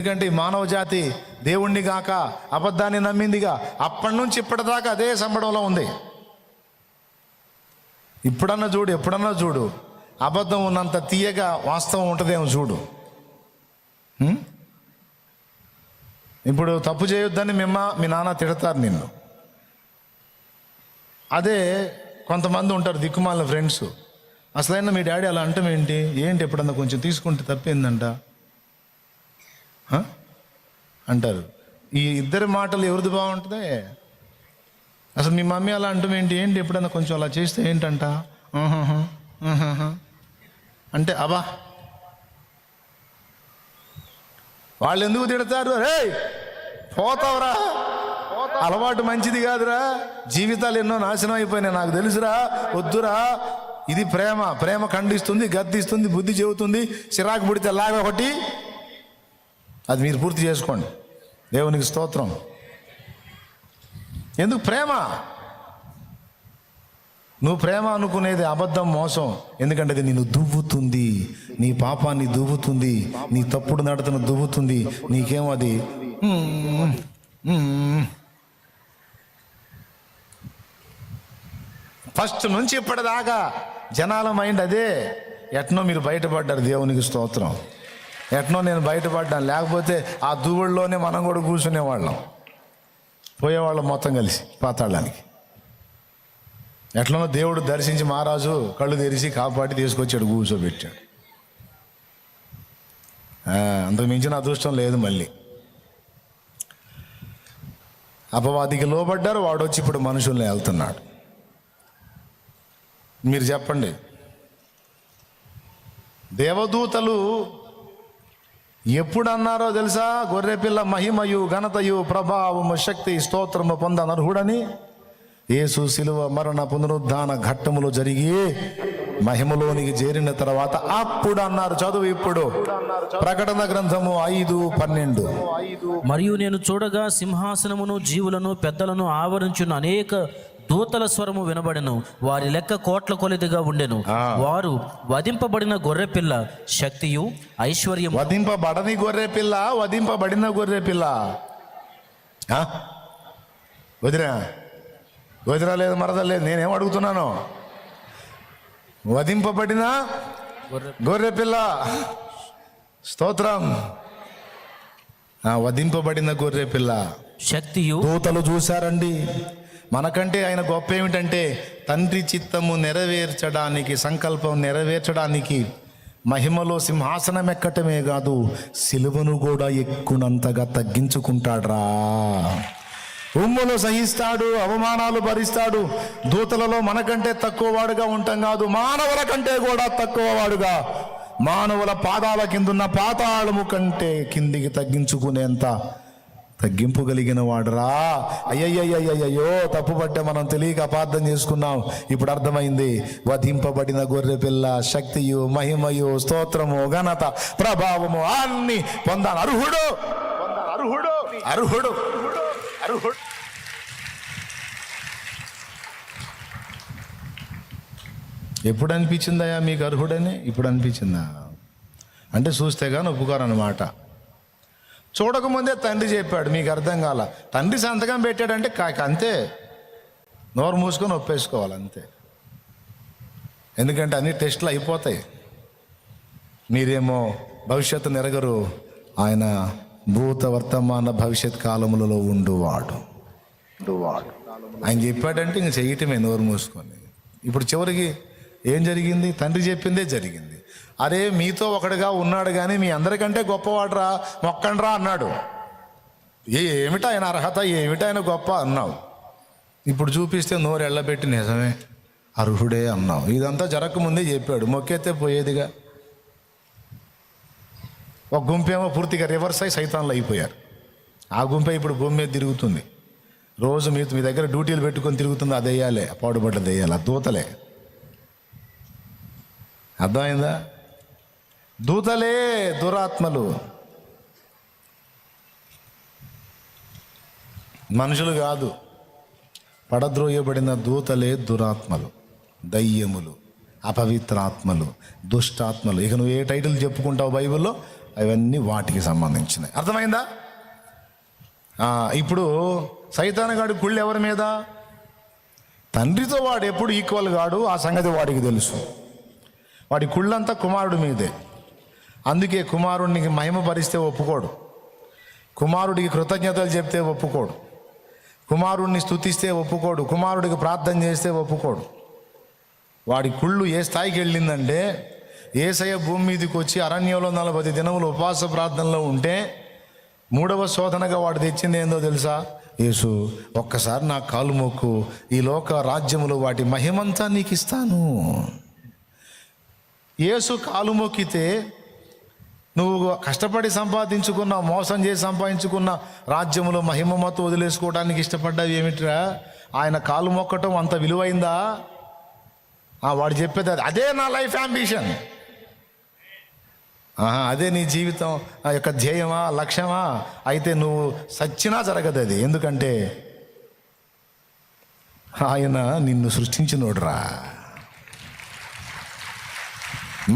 ఎందుకంటే ఈ మానవ జాతి దేవుణ్ణి గాక అబద్ధాన్ని నమ్మిందిగా. అప్పటి నుంచి ఇప్పటిదాకా అదే సంబడంలో ఉంది. ఎప్పుడన్నా చూడు అబద్ధం ఉన్నంత తీయగా వాస్తవం ఉంటుందేమో చూడు. ఇప్పుడు తప్పు చేయొద్దని మీ నాన్న తిడతారు నిన్ను. అదే కొంతమంది ఉంటారు దిక్కుమాలిన ఫ్రెండ్స్, అసలైనా మీ డాడీ అలా అంటాం ఏంటి ఎప్పుడన్నా కొంచెం తీసుకుంటే తప్పేందంట అంటారు. ఈ ఇద్దరి మాటలు ఎవరిది బాగుంటుంది? అసలు మీ మమ్మీ అలా అంటాం ఏంటి ఎప్పుడన్నా కొంచెం అలా చేస్తే ఏంటంట అంటే అబ్బా వాళ్ళు ఎందుకు తిడతారు? రే పోతావురా, అలవాటు మంచిది కాదురా, జీవితాలు ఎన్నో నాశనం అయిపోయినాయి, నాకు తెలుసురా, వద్దురా. ఇది ప్రేమ ఖండిస్తుంది, గద్దిస్తుంది, బుద్ధి చెబుతుంది. చిరాకు పుడితే లాగా ఒకటి, అది మీరు పూర్తి చేసుకోండి. దేవునికి స్తోత్రం. ఎందుకు ప్రేమ? నువ్వు ప్రేమ అనుకునేది అబద్ధం, మోసం. ఎందుకంటే అది నిన్ను దువ్వుతుంది, నీ పాపాన్ని దువ్వుతుంది, నీ తప్పుడు నడతను దువ్వుతుంది. నీకేమో అది ఫస్ట్ నుంచి ఇప్పటిదాకా జనాల మైండ్ అదే. ఎట్నో మీరు బయటపడ్డారు, దేవునికి స్తోత్రం. ఎట్నో నేను బయటపడ్డాను, లేకపోతే ఆ దువ్వుల్లోనే మనం కూడా కూర్చునేవాళ్ళం, పోయేవాళ్ళం మొత్తం కలిసి పాతాళానికి. ఎట్లనో దేవుడు దర్శించి మహారాజు కళ్ళు తెరిచి కాపాడి తీసుకొచ్చాడు, కూర్చోబెట్టాడు. అంతకు మించిన అదృష్టం లేదు. మళ్ళీ అపవాదికి లోబడ్డారు, వాడు వచ్చి ఇప్పుడు మనుషుల్ని వెళ్తున్నాడు. మీరు చెప్పండి, దేవదూతలు ఎప్పుడు అన్నారో తెలుసా? గొర్రెపిల్ల మహిమయు ఘనతయు ప్రభావము శక్తి స్తోత్రము పొందనర్హుడని. యేసు శిలువ మరణ పునరుద్ధాన ఘట్టములు జరిగి మహిమలోనికి చేరిన తర్వాత అప్పుడు అన్నారు. చదువు ఇప్పుడు ప్రకటన గ్రంథము 5:12. మరియు నేను చూడగా సింహాసనమును జీవులను పెద్దలను ఆవరించున్న అనేక దూతల స్వరము వినబడెను. వారి లెక్క కోట్ల కొలదిగా ఉండెను. వారు వధింపబడిన గొర్రెపిల్ల శక్తియు ఐశ్వర్యం. వధింపబడని గొర్రెపిల్ల, వధింపబడిన గొర్రెపిల్ల. వదిరా లేదు, మరదలేదు. నేనేం అడుగుతున్నాను? వధింపబడిన గొర్రెపిల్ల. స్తోత్రం. వధింపబడిన గొర్రెపిల్ల శక్తియు. దూతలు చూశారండి. మనకంటే ఆయన గొప్ప ఏమిటంటే తండ్రి చిత్తము నెరవేర్చడానికి, సంకల్పం నెరవేర్చడానికి మహిమలో సింహాసనం ఎక్కటమే కాదు, సిలువను కూడా ఎక్కునంతగా తగ్గించుకుంటాడ్రా. ఉమ్ములు సహిస్తాడు, అవమానాలు భరిస్తాడు. దూతలలో మనకంటే తక్కువ వాడుగా ఉంటాం కాదు, మానవుల కంటే కూడా తక్కువ వాడుగా, మానవుల పాదాల కిందున్న పాతాళము కంటే కిందికి తగ్గించుకునేంత తగ్గింపు కలిగిన వాడురా. అయ్యయ్యో తప్పుపట్టే మనం తెలియక అపార్థం చేసుకున్నాం. ఇప్పుడు అర్థమైంది. వధింపబడిన గొర్రె పిల్ల శక్తియు మహిమయు స్తోత్రము ఘనత ప్రభావము అన్ని పొందాను అర్హుడు. అర్హుడు అర్హుడు అర్హుడు. ఎప్పుడు అనిపించిందయ్యా మీకు అర్హుడని? ఇప్పుడు అనిపించిందా? అంటే చూస్తే కానీ ఒప్పుకోరన్నమాట. చూడకముందే తండ్రి చెప్పాడు, మీకు అర్థం కాల. తండ్రి సంతకం పెట్టాడంటే అంతే, నోరు మూసుకొని ఒప్పేసుకోవాలి అంతే. ఎందుకంటే అన్ని టెస్టులు అయిపోతాయి. మీరేమో భవిష్యత్తు నెరగరు, ఆయన భూత వర్తమాన భవిష్యత్ కాలములలో ఉండువాడు. ఆయన చెప్పాడంటే ఇంక చేయటమే నోరు మూసుకొని. ఇప్పుడు చివరికి ఏం జరిగింది? తండ్రి చెప్పిందే జరిగింది. అరే మీతో ఒకడుగా ఉన్నాడు కానీ మీ అందరికంటే గొప్పవాడురా, మొక్కండ్రా అన్నాడు. ఏమిటా ఆయన అర్హత, ఏమిటా ఆయన గొప్ప అన్నావు. ఇప్పుడు చూపిస్తే నోరు ఎళ్ళబెట్టి నిజమే అర్హుడే అన్నావు. ఇదంతా జరగకముందే చెప్పాడు, మొక్కేస్తే పోయేదిగా. ఒక గుంపేమో పూర్తిగా రివర్స్ అయి సైతాన్లు అయిపోయారు. ఆ గుంపే ఇప్పుడు భూమి మీద తిరుగుతుంది. రోజు మీ దగ్గర డ్యూటీలు పెట్టుకొని తిరుగుతుంది. అది వేయాలి, పాడుబడ్డది వేయాలి, ఆ దూతలే. అర్థమైందా? దూతలే దురాత్మలు, మనుషులు కాదు. పడద్రోయబడిన దూతలే దురాత్మలు, దయ్యములు, అపవిత్రాత్మలు, దుష్టాత్మలు. ఇక నువ్వు ఏ టైటిల్ చెప్పుకుంటావు బైబిల్లో? అవన్నీ వాటికి సంబంధించినవి. అర్థమైందా? ఇప్పుడు సైతానగాడి కుళ్ళు ఎవరి మీద? తండ్రితో వాడు ఎప్పుడు ఈక్వల్ కాడు, ఆ సంగతి వాడికి తెలుసు. వాడి కుళ్ళంతా కుమారుడి మీదే. అందుకే కుమారుడికి మహిమపరిస్తే ఒప్పుకోడు, కుమారుడికి కృతజ్ఞతలు చెప్తే ఒప్పుకోడు, కుమారుడిని స్తుతిస్తే ఒప్పుకోడు, కుమారుడికి ప్రార్థన చేస్తే ఒప్పుకోడు. వాడి కుళ్ళు ఏ స్థాయికి వెళ్ళిందంటే, యేసయ్య భూమి మీదకి వచ్చి అరణ్యంలో 40 దినములు ఉపవాస ప్రార్థనలో ఉంటే 3వ శోధనగా వాడు తెచ్చింది ఏందో తెలుసా? యేసు, ఒక్కసారి నా కాలు మొక్కు, ఈ లోక రాజ్యములు వాటి మహిమంతా నీకు ఇస్తాను. యేసు కాలు మొక్కితే నువ్వు కష్టపడి సంపాదించుకున్న, మోసం చేసి సంపాదించుకున్న రాజ్యములో మహిమతో వదిలేసుకోవడానికి ఇష్టపడ్డావు ఏమిట్రా? ఆయన కాలు మొక్కటం అంత విలువైందా? వాడు చెప్పేది అదే నా లైఫ్ అంబిషన్, అదే నీ జీవితం యొక్క ధ్యేయమా, లక్ష్యమా? అయితే నువ్వు సచ్చినా జరగదు అది. ఎందుకంటే ఆయన నిన్ను సృష్టించినోడురా.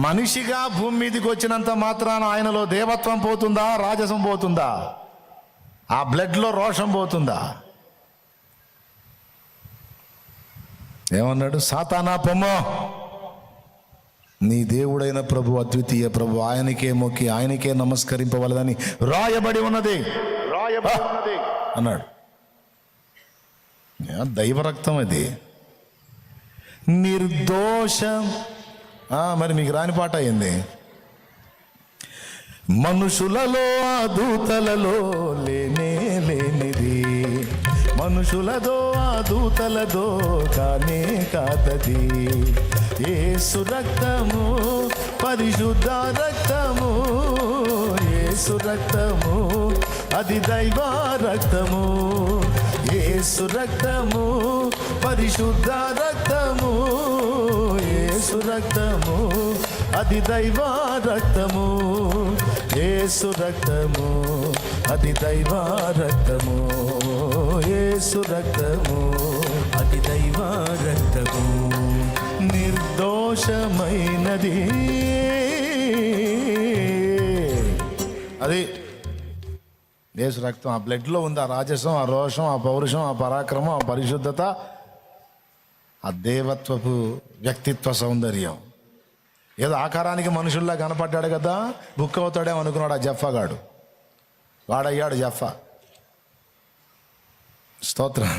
మనిషిగా భూమి మీదకి వచ్చినంత మాత్రాన ఆయనలో దేవత్వం పోతుందా, రాజసం పోతుందా? ఆ బ్లడ్లో రోషం పోతుందా? ఏమన్నాడు? సాతానా పొమ్మో, నీ దేవుడైన ప్రభు, అద్వితీయ ప్రభు, ఆయనకే మొక్కి ఆయనకే నమస్కరింపవలదని రాయబడి ఉన్నది అన్నాడు. దైవ రక్తం అది, నిర్దోషం. మరి మీకు రాని పాట అయింది. మనుషులలో ఆ దూతలలో లేనే లేనిది, మనుషులదో ఆ దూతలదో కానే కాదది. యేసు రక్తము, పరిశుద్ధ రక్తము, యేసు రక్తము, అది దైవ రక్తము. యేసు రక్తము, పరిశుద్ధ రక్తము, యేసు రక్తము, అది దైవ రక్తము. యేసు రక్తము, అది దైవ రక్తము, యేసు రక్తము, అది దైవ రక్తము, నిర్దోషమైనది. అది యేసు రక్తం. ఆ బ్లడ్లో ఉంది ఆ రాజసం, ఆ రోషం, ఆ పౌరుషం, ఆ పరాక్రమం, ఆ పరిశుద్ధత, ఆ దేవత్వపు వ్యక్తిత్వ సౌందర్యం. ఏదో ఆకారానికి మనుషుల్లా కనపడ్డాడు కదా, బుక్ అవుతాడేమో అనుకున్నాడు ఆ జఫాగాడు. వాడయ్యాడు జఫా. స్తోత్రం.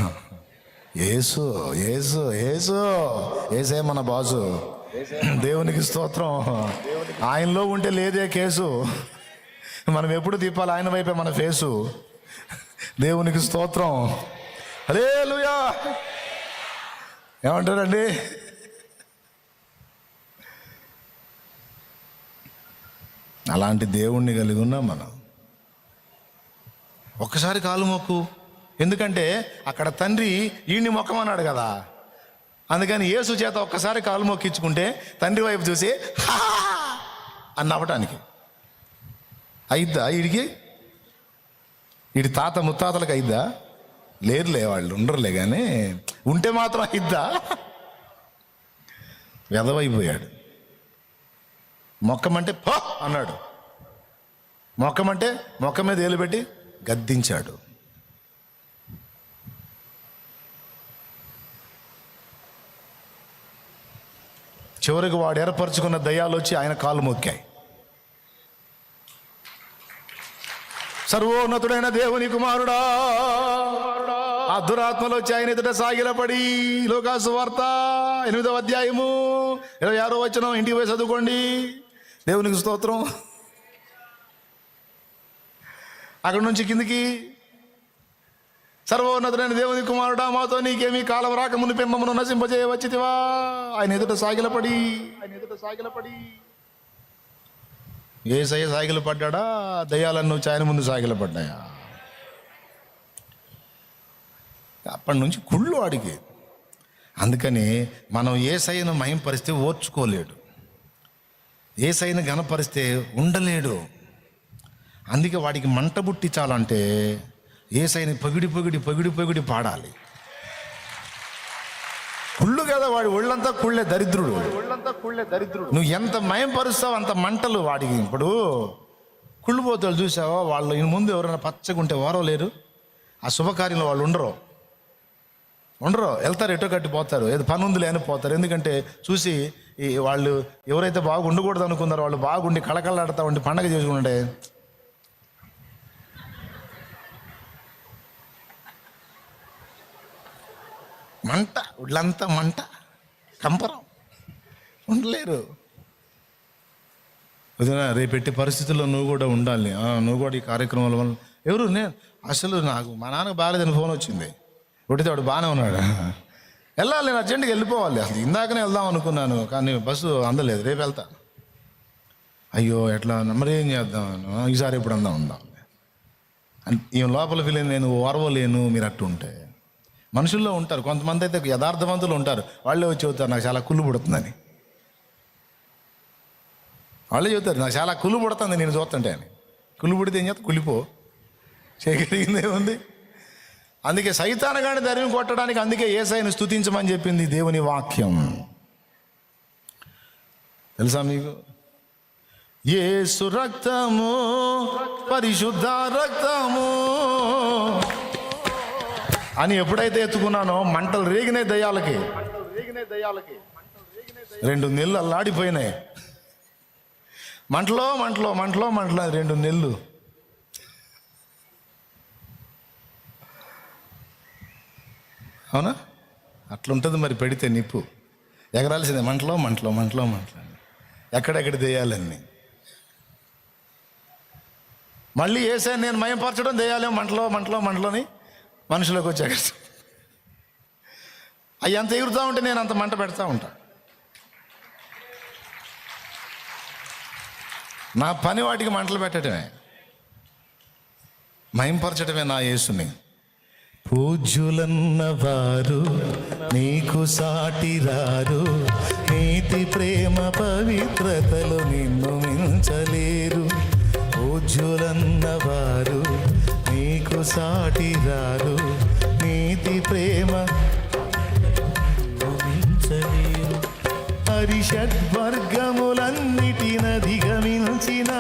యేసు యేసు యేసు యేసే మన బాసు. దేవునికి స్తోత్రం. ఆయనలో ఉంటే లేదే కేసు. మనం ఎప్పుడు తిప్పాలి ఆయన వైపే మన ఫేసు. దేవునికి స్తోత్రం. హల్లెలూయా. ఏమంటారండి? అలాంటి దేవుణ్ణి కలిగి ఉన్నాం మనం. ఒక్కసారి కాలు మొక్కు. ఎందుకంటే అక్కడ తండ్రి ఈయన్ని మొక్కమన్నాడు కదా, అందుకని యేసు చేత ఒక్కసారి కాలు మొక్కించుకుంటే తండ్రి వైపు చూసి హా అని నవ్వటానికి అయిద్దా? వీడి తాత ముత్తాతలకు అయిద్దా? లేరులే, వాళ్ళు ఉండరులే, కానీ ఉంటే మాత్రం అయిద్దా? వెదవైపోయాడు. మొక్కమంటే పో అన్నాడు, మొక్కమంటే మొక్క మీద ఏలు పెట్టి గద్దించాడు. చివరికి వాడు ఏర్పరచుకున్న దయ్యాలు వచ్చి ఆయన కాళ్ళు మొక్కాయి. సర్వోన్నతుడైన దేవుని కుమారుడా, ఆ దురాత్మలో వచ్చి ఆయన ఎదుట సాగిలపడి, లోకాసు వార్త 8వ అధ్యాయము 26వ వచనం, ఇంటికి పోయి చదువుకోండి. దేవునికి స్తోత్రం. అక్కడ నుంచి కిందికి, సర్వోన్నతుడైన దేవుని కుమారుడా, మాతో నీకేమీ కాలం రాక మునిపే మమ్మను నశింపజేయవచ్చితివా. ఆయన ఎదుట సాగిలపడి యేసయ్య సాగిల పడ్డా, దయ్యాలన్నీ వచ్చి ఆయన ముందు సాగిల పడ్డాయా? అప్పటి నుంచి కుళ్ళు వాడికి. అందుకని మనం యేసయ్యను మహింపరిస్తే ఓర్చుకోలేడు, యేసయ్యను ఘనపరిస్తే ఉండలేడు. అందుకే వాడికి మంట పుట్టించాలంటే యేసయ్యని పొగిడి పాడాలి. కుళ్ళు కదా వాడి ఒళ్ళంతా కుళ్ళే దరిద్రుడు. నువ్వు ఎంత మయం పరుస్తావు అంత మంటలు వాడికి. ఇప్పుడు కుళ్ళిపోతాడు చూసావా, వాళ్ళు ఈయన ముందు ఎవరైనా పచ్చగుంటే వారో లేరు. ఆ శుభకార్యంలో వాళ్ళు ఉండరు, వెళ్తారు, ఎటో కట్టి పోతారు, ఏదో పని ఉందిలే అని పోతారు. ఎందుకంటే చూసి ఈ వాళ్ళు ఎవరైతే బాగా ఉండకూడదు అనుకున్నారో వాళ్ళు బాగుండి కళకళలాడుతూ ఉండి పండగ చేసుకుంటే మంట, ఉళ్ళంతా మంట, కంపరం, ఉండలేరు. రేపెట్టి పరిస్థితుల్లో నువ్వు కూడా ఉండాలి, నువ్వు కూడా ఈ కార్యక్రమాల వల్ల ఎవరు నేను అసలు నాకు మా నాన్నకు బాగాలేదని ఫోన్ వచ్చింది, కొట్టితే వాడు బాగానే ఉన్నాడు, వెళ్ళాలి, నేను అర్జెంట్గా వెళ్ళిపోవాలి, అసలు ఇందాకనే వెళ్దాం అనుకున్నాను కానీ బస్సు అందలేదు, రేపు వెళ్తా. అయ్యో ఎట్లా మరి ఏం చేద్దాం, ఈసారి ఎప్పుడు ఉందాం ఈమె లోపల ఫీల్ నేను ఓర్వలేను. మీరు అట్టు ఉంటే మనుషుల్లో ఉంటారు కొంతమంది, అయితే యథార్థవంతులు ఉంటారు, వాళ్ళే వచ్చి చెబుతారు నాకు చాలా కుళ్ళు పుడుతుందని, వాళ్ళే చెబుతారు నాకు చాలా కుళ్ళు పుడుతుంది నేను చూస్తుంటే అని. కుళ్ళు పుడితే ఏం చేస్తా, కుళ్ళిపో, చేయగలిగిందేముంది. అందుకే సైతానగాని ధర్మం కొట్టడానికి అందుకే యేసయ్యను స్తుతించమని చెప్పింది దేవుని వాక్యం. తెలుసా మీకు? యేసు రక్తము పరిశుద్ధ రక్తము అని ఎప్పుడైతే ఎత్తుకున్నానో మంటలు రేగినాయి దయ్యాలకి, 2 నెలలు అల్లాడిపోయినాయి. మంటలో 2 నెలలు. అవునా? అట్లుంటుంది మరి, పెడితే నిప్పు ఎగరాల్సిందే, మంటలో ఎక్కడెక్కడ దెయ్యాలన్నీ. మళ్ళీ యేసయ్యను నేను మయంపరచడం, దెయ్యాలేమో మంటలోని మనుషులకు వచ్చి ఎగరుతాం. అవి ఎంత ఎగురుతూ ఉంటే నేను అంత మంట పెడతా ఉంటా. నా పని వాటికి మంటలు పెట్టడమే, మయంపరచడమే నా యేసుని. పూజ్యులన్న వారు నీకు సాటిరారు, నీతి ప్రేమ పవిత్రతలు నిన్ను మించలేరు. పూజ్యులన్న వారు నీకు సాటిరారు, నీతి ప్రేమ మించలేరు. అరిషడ్వర్గములన్నిటినధిగమించిన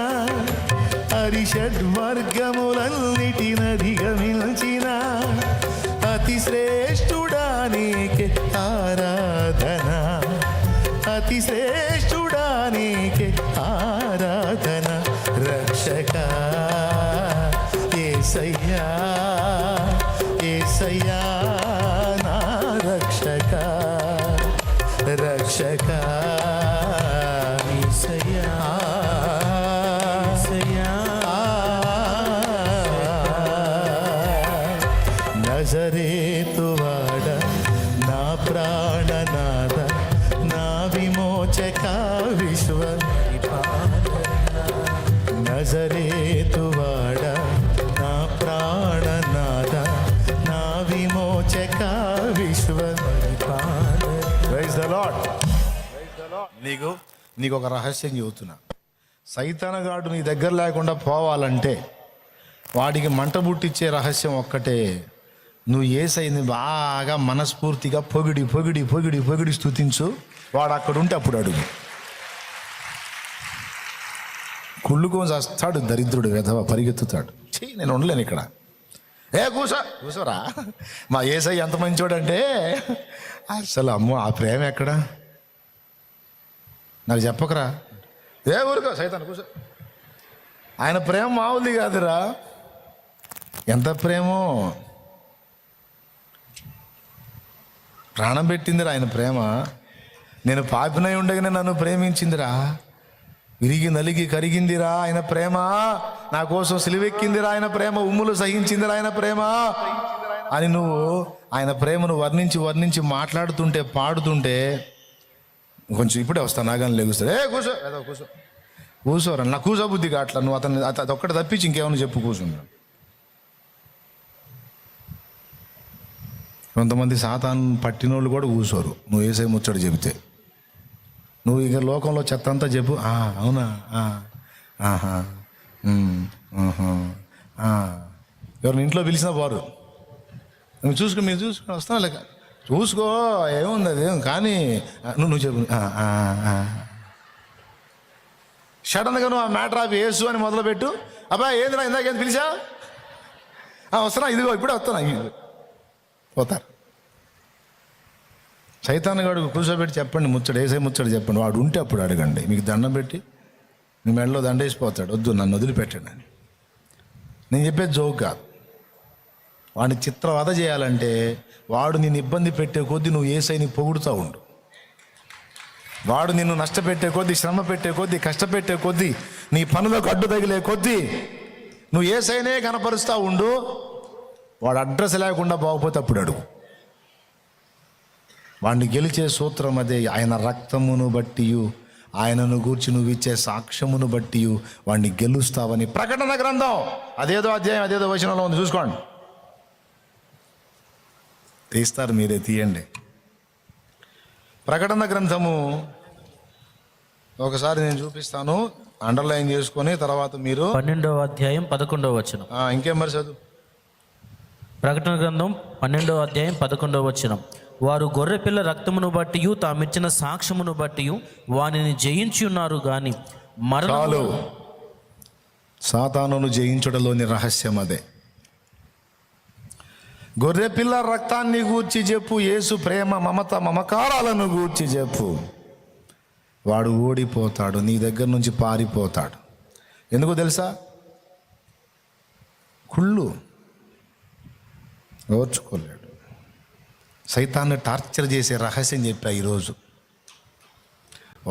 అతి శ్రేష్ఠుడా నీకే ఆరాధన, అతి శ్రేష్ఠుడా నీకే ఆరాధన. రక్షకా యేసయ్యా, యేసయ్యా నా రక్షకా, రక్షకా యేసయ్యా, యేసయ్యా. నజరేతువాడ నా ప్రాణనాద, నా విమోచక విశ్వ నజరేతువాడ నా ప్రాణనాద, నా విమోచక విశ్వ. Praise the Lord. నీకు ఒక రహస్యం చెబుతున్నా. సైతానగాడు నీ దగ్గర లేకుండా పోవాలంటే వాడికి మంట పుట్టించే రహస్యం ఒక్కటే. నువ్వు యేసయ్యని బాగా మనస్ఫూర్తిగా పొగిడి స్తుతించు. వాడు అక్కడ ఉంటే అప్పుడు అడుగు. కుళ్ళుకొని వస్తాడు దరిద్రుడు, వెధవ పరిగెత్తుతాడు. నేను ఉండలేను ఇక్కడ, కూసోరా. మా యేసయ్య ఎంత మంచోడంటే అసలు అమ్మో ఆ ప్రేమ ఎక్కడ నాకు చెప్పకరా. ఊరుకో సైతాను కూసో. ఆయన ప్రేమ మామూలుది కాదురా, ఎంత ప్రేమో. ప్రాణం పెట్టిందిరా ఆయన ప్రేమ. నేను పాపినై ఉండగానే నన్ను ప్రేమించిందిరా, విరిగి నలిగి కరిగిందిరా ఆయన ప్రేమ, నా కోసం సిలువెక్కిందిరా ఆయన ప్రేమ, ఉమ్ములు సహించిందిరా ఆయన ప్రేమ అని నువ్వు ఆయన ప్రేమను వర్ణించి మాట్లాడుతుంటే పాడుతుంటే కొంచెం ఇప్పుడే వస్తాను నాగాని లెగుస్తాడు. కూసోరా, నా కూసో బుద్ధి కాట్లా. నువ్వు అది ఒక్కటి తప్పించి ఇంకేమన్నా చెప్పు, కూర్చున్నా. కొంతమంది సాతాను పట్టినోళ్ళు కూడా కూర్చోరు నువ్వు యేసయ్య ముచ్చట చెబితే. నువ్వు ఇక లోకంలో చెత్త అంతా చెప్పు, అవునా, ఎవరిని ఇంట్లో పిలిచినా పోరు. మీరు చూసుకుని వస్తాను లేక చూసుకో, ఏముంది అది కానీ నువ్వు చెప్పు. సడన్గా నువ్వు ఆ మ్యాటర్ ఆఫ్ యేసు అని మొదలుపెట్టు, అబ్బాయి ఏందిరా ఇందాకేం పిలిచా? వస్తున్నా, ఇదిగో ఇప్పుడే వస్తున్నా. పోతారు. సైతాన్ గాడు కూర్చోబెట్టి చెప్పండి ముచ్చడు, ఏసై ముచ్చడు చెప్పండి. వాడు ఉంటే అప్పుడు అడగండి. మీకు దండం పెట్టి మీ మెడలో దండేసిపోతాడు. వద్దు నన్ను వదిలిపెట్టండి అని. నేను చెప్పేది జోక్ కాదు. వాడిని చిత్రవధ చేయాలంటే వాడు నిన్ను ఇబ్బంది పెట్టే కొద్దీ నువ్వు ఏసైని పొగుడుతూ ఉండు. వాడు నిన్ను నష్టపెట్టే కొద్దీ, శ్రమ పెట్టే కొద్దీ, కష్టపెట్టే కొద్దీ, నీ పనులకు అడ్డు తగిలే కొద్దీ నువ్వు ఏసైనే కనపరుస్తూ ఉండు. వాడు అడ్రస్ లేకుండా బాగుపోతే అప్పుడు అడుగు. వాడిని గెలిచే సూత్రం అదే. ఆయన రక్తమును బట్టి, ఆయనను గూర్చి నువ్వు ఇచ్చే సాక్ష్యమును బట్టి వాడిని గెలుస్తావని ప్రకటన గ్రంథం అదేదో అధ్యాయం అదేదో వచనంలో ఉంది, చూసుకోండి. తీస్తారు, మీరే తీయండి. ప్రకటన గ్రంథము ఒకసారి నేను చూపిస్తాను, అండర్లైన్ చేసుకొని తర్వాత మీరు 12వ అధ్యాయం 11వ వచనం. ఇంకేం మరి చదువు. ప్రకటన గ్రంథం 12వ అధ్యాయం 11వ వచనం. వారు గొర్రెపిల్ల రక్తమును బట్టి తామిచ్చిన సాక్ష్యమును బట్టి వానిని జయించి ఉన్నారు గాని చాలు. సాతానును జయించుటలోని రహస్యం అదే. గొర్రెపిల్ల రక్తాన్ని గూర్చి చెప్పు, యేసు ప్రేమ మమత మమకారాలను గూర్చి చెప్పు. వాడు ఓడిపోతాడు, నీ దగ్గర నుంచి పారిపోతాడు. ఎందుకో తెలుసా? కుళ్ళు ఓర్చుకోలేడు. సైతాన్ని టార్చర్ చేసే రహస్యం చెప్పా ఈరోజు.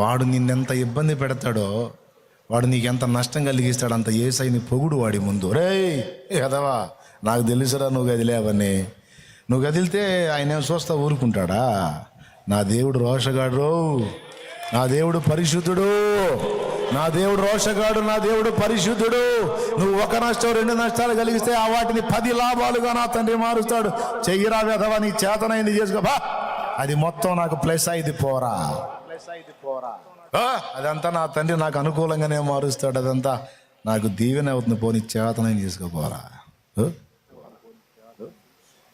వాడు నిన్నెంత ఇబ్బంది పెడతాడో, వాడు నీకు ఎంత నష్టం కలిగిస్తాడో అంత యేసయ్యని పొగుడు వాడి ముందు. రేయ్ కదవా, నాకు తెలుసురా నువ్వు గదిలేవని. నువ్వు గదిలితే ఆయన ఏం చూస్తా ఊరుకుంటాడా? నా దేవుడు రోషగాడు, నా దేవుడు పరిశుద్ధుడు, నా దేవుడు రోషగాడు, నా దేవుడు పరిశుద్ధుడు. నువ్వు ఒక నష్టం 2 నష్టాలు కలిగిస్తే ఆ వాటిని 10 లాభాలుగా నా తండ్రి మారుస్తాడు. చెయ్యిరా వెధవా, నీ చేతనైంది చేసుకో. అది మొత్తం నాకు ప్లస్ అయింది పోరా. అదంతా నా తండ్రి నాకు అనుకూలంగానే మారుస్తాడు. అదంతా నాకు దీవెన అవుతుంది. పోనీ చేతనైంది చేసుకోపోరా.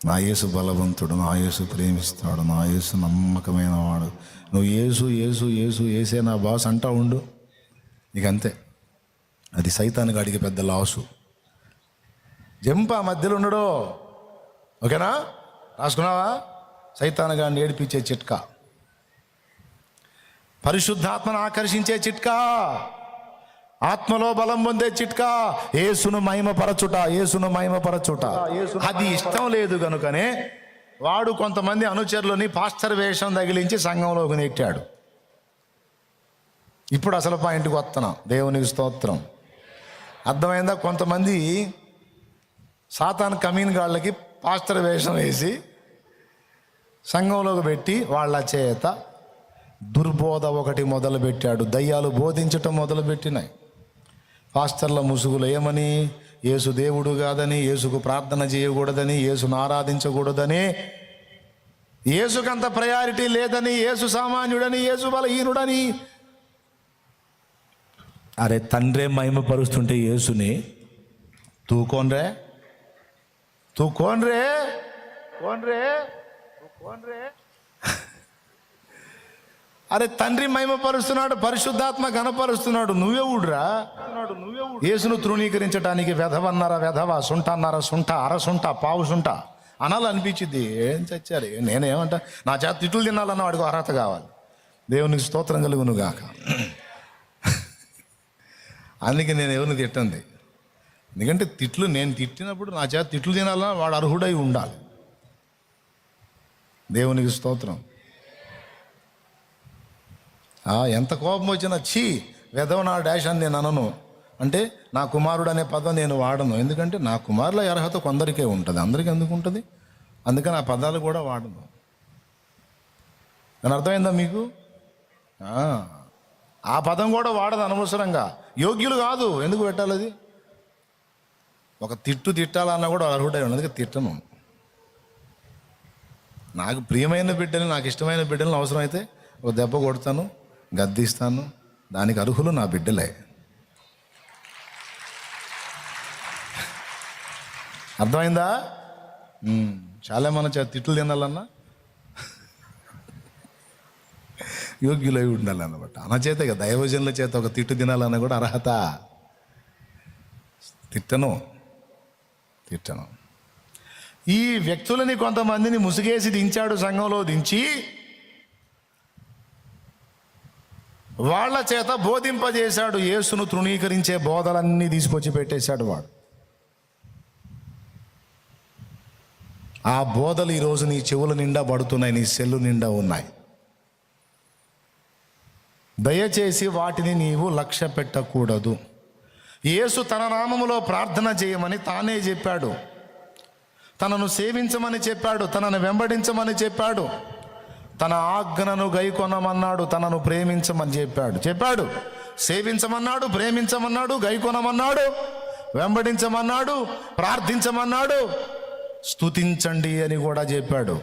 నా యేసు బలవంతుడు, నా యేసు ప్రేమిస్తాడు, నా యేసు నమ్మకమైన వాడు. నువ్వు యేసు యేసు యేసు ఏసే నా బాస్ అంటా ఉండు, నీకు అంతే. అది సైతానికి అడిగే పెద్ద లాసు. జంప మధ్యలో ఉండడు. ఓకేనా? రాసుకున్నావా? సైతానుగాన్ని ఏడిపించే చిట్కా, పరిశుద్ధాత్మను ఆకర్షించే చిట్కా, ఆత్మలో బలం పొందే చిట్కా, యేసును మహిమపరచుట, యేసును మహిమపరచుట. అది ఇష్టం లేదు కనుకనే వాడు కొంతమంది అనుచరులని పాస్టర్ వేషం తగిలించి సంఘంలోకి నెట్టాడు. ఇప్పుడు అసలు పాయింట్కి వస్తున్నాం. దేవునికి స్తోత్రం. అర్థమైందా? కొంతమంది సాతాను కమీన్ గాళ్ళకి పాస్టర్ వేషం వేసి సంఘంలోకి పెట్టి వాళ్ళ చేత దుర్బోధ ఒకటి మొదలుపెట్టాడు. దయ్యాలు బోధించటం మొదలుపెట్టినాయి. పాస్టర్ల ముసుగులు ఏమని? యేసు దేవుడు కాదని, యేసుకు ప్రార్థన చేయకూడదని, యేసును ఆరాధించకూడదని, యేసుకంత ప్రయారిటీ లేదని, యేసు సామాన్యుడని, యేసు బలహీనుడని. అరే తండ్రే మహిమపరుస్తుంటే యేసుని తూ కోన్ రే, తూ కోన్ రే, కోన్ రే, కోన్ రే. అరే తండ్రి మహిమపరుస్తున్నాడు, పరిశుద్ధాత్మ గణపరుస్తున్నాడు, నువ్వెవుడురా? యేసును తృణీకరించడానికి వెధవన్నారా వెధవ, సుంట అన్నారా సుంట, అరసుంట, పావు సుంట అనాలనిపించింది. ఏం చచ్చారు? నేనేమంటా, నా చేత తిట్లు తినాలన్న వాడికి అర్హత కావాలి. దేవునికి స్తోత్రం కలుగును గాక. అందుకే నేను ఎవరిని తిట్టండి. ఎందుకంటే తిట్లు నేను తిట్టినప్పుడు నా చేత తిట్లు తినాలన్నా వాడు అర్హుడై ఉండాలి. దేవునికి స్తోత్రం. ఎంత కోపం వచ్చినా చీ వెధవ నా డాష్ అని నేను అనను. అంటే నా కుమారుడు అనే పదం నేను వాడను. ఎందుకంటే నా కుమారుల అర్హత కొందరికే ఉంటుంది, అందరికీ ఎందుకు ఉంటుంది? అందుకని ఆ పదాలు కూడా వాడను. అని అర్థమైందా మీకు? ఆ పదం కూడా వాడదు అనవసరంగా. యోగ్యులు కాదు, ఎందుకు పెట్టాలి అది? ఒక తిట్టు తిట్టాలన్నా కూడా అర్హుడై ఉన్నది, తిట్టను. నాకు ప్రియమైన బిడ్డని, నాకు ఇష్టమైన బిడ్డలను అవసరమైతే ఒక దెబ్బ కొడతాను, గద్దిస్తాను. దానికి అర్హులు నా బిడ్డలే. అర్థమైందా? చాలా మన తిట్లు తినాలన్నా యోగ్యులై ఉండాలన్నమాట. అన్న చేత దైవజనుల చేత ఒక తిట్టు తినాలన్నా కూడా అర్హత. తిట్టను. ఈ వ్యక్తులని కొంతమందిని ముసుగేసి దించాడు, సంఘంలో దించి వాళ్ళ చేత బోధింపజేశాడు. యేసును తృణీకరించే బోధలన్నీ తీసుకొచ్చి పెట్టేశాడు వాడు. ఆ బోధలు ఈరోజు నీ చెవుల నిండా పడుతున్నాయి, నీ సెల్లు నిండా ఉన్నాయి. దయచేసి వాటిని నీవు లక్ష్య పెట్టకూడదు. యేసు తన నామములో ప్రార్థన చేయమని తానే చెప్పాడు, తనను సేవించమని చెప్పాడు, తనను వెంబడించమని చెప్పాడు, తన ఆజ్ఞను గైకొనమన్నాడు, తనను ప్రేమించమని చెప్పాడు. సేవించమన్నాడు, ప్రేమించమన్నాడు, గైకొనమన్నాడు, వెంబడించమన్నాడు, ప్రార్థించమన్నాడు, స్తుతించండి అని కూడా చెప్పాడు.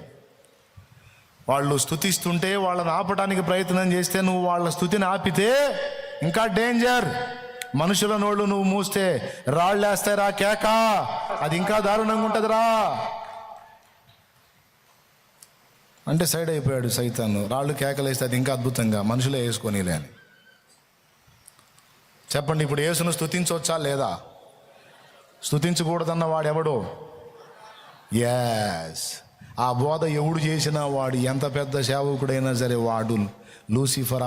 వాళ్ళు స్తుతిస్తుంటే వాళ్ళని ఆపడానికి ప్రయత్నం చేస్తే, నువ్వు వాళ్ళ స్తుతిని ఆపితే ఇంకా డేంజర్. మనుషుల నోళ్ళు నువ్వు మూస్తే రాళ్ళేస్తాయిరా కేక, అది ఇంకా దారుణంగా ఉంటుందిరా అంటే సైడ్ అయిపోయాడు సైతాను. రాళ్ళు కేకలేస్తే అది ఇంకా అద్భుతంగా మనుషులే వేసుకొనిలే అని. చెప్పండి, ఇప్పుడు యేసును స్తుతించవచ్చా లేదా? స్తుతించకూడదన్న వాడెవడో? ఎస్, ఆ బోధ ఎవడు చేసినా వాడు ఎంత పెద్ద సేవకుడైనా సరే వాడు లూసిఫర్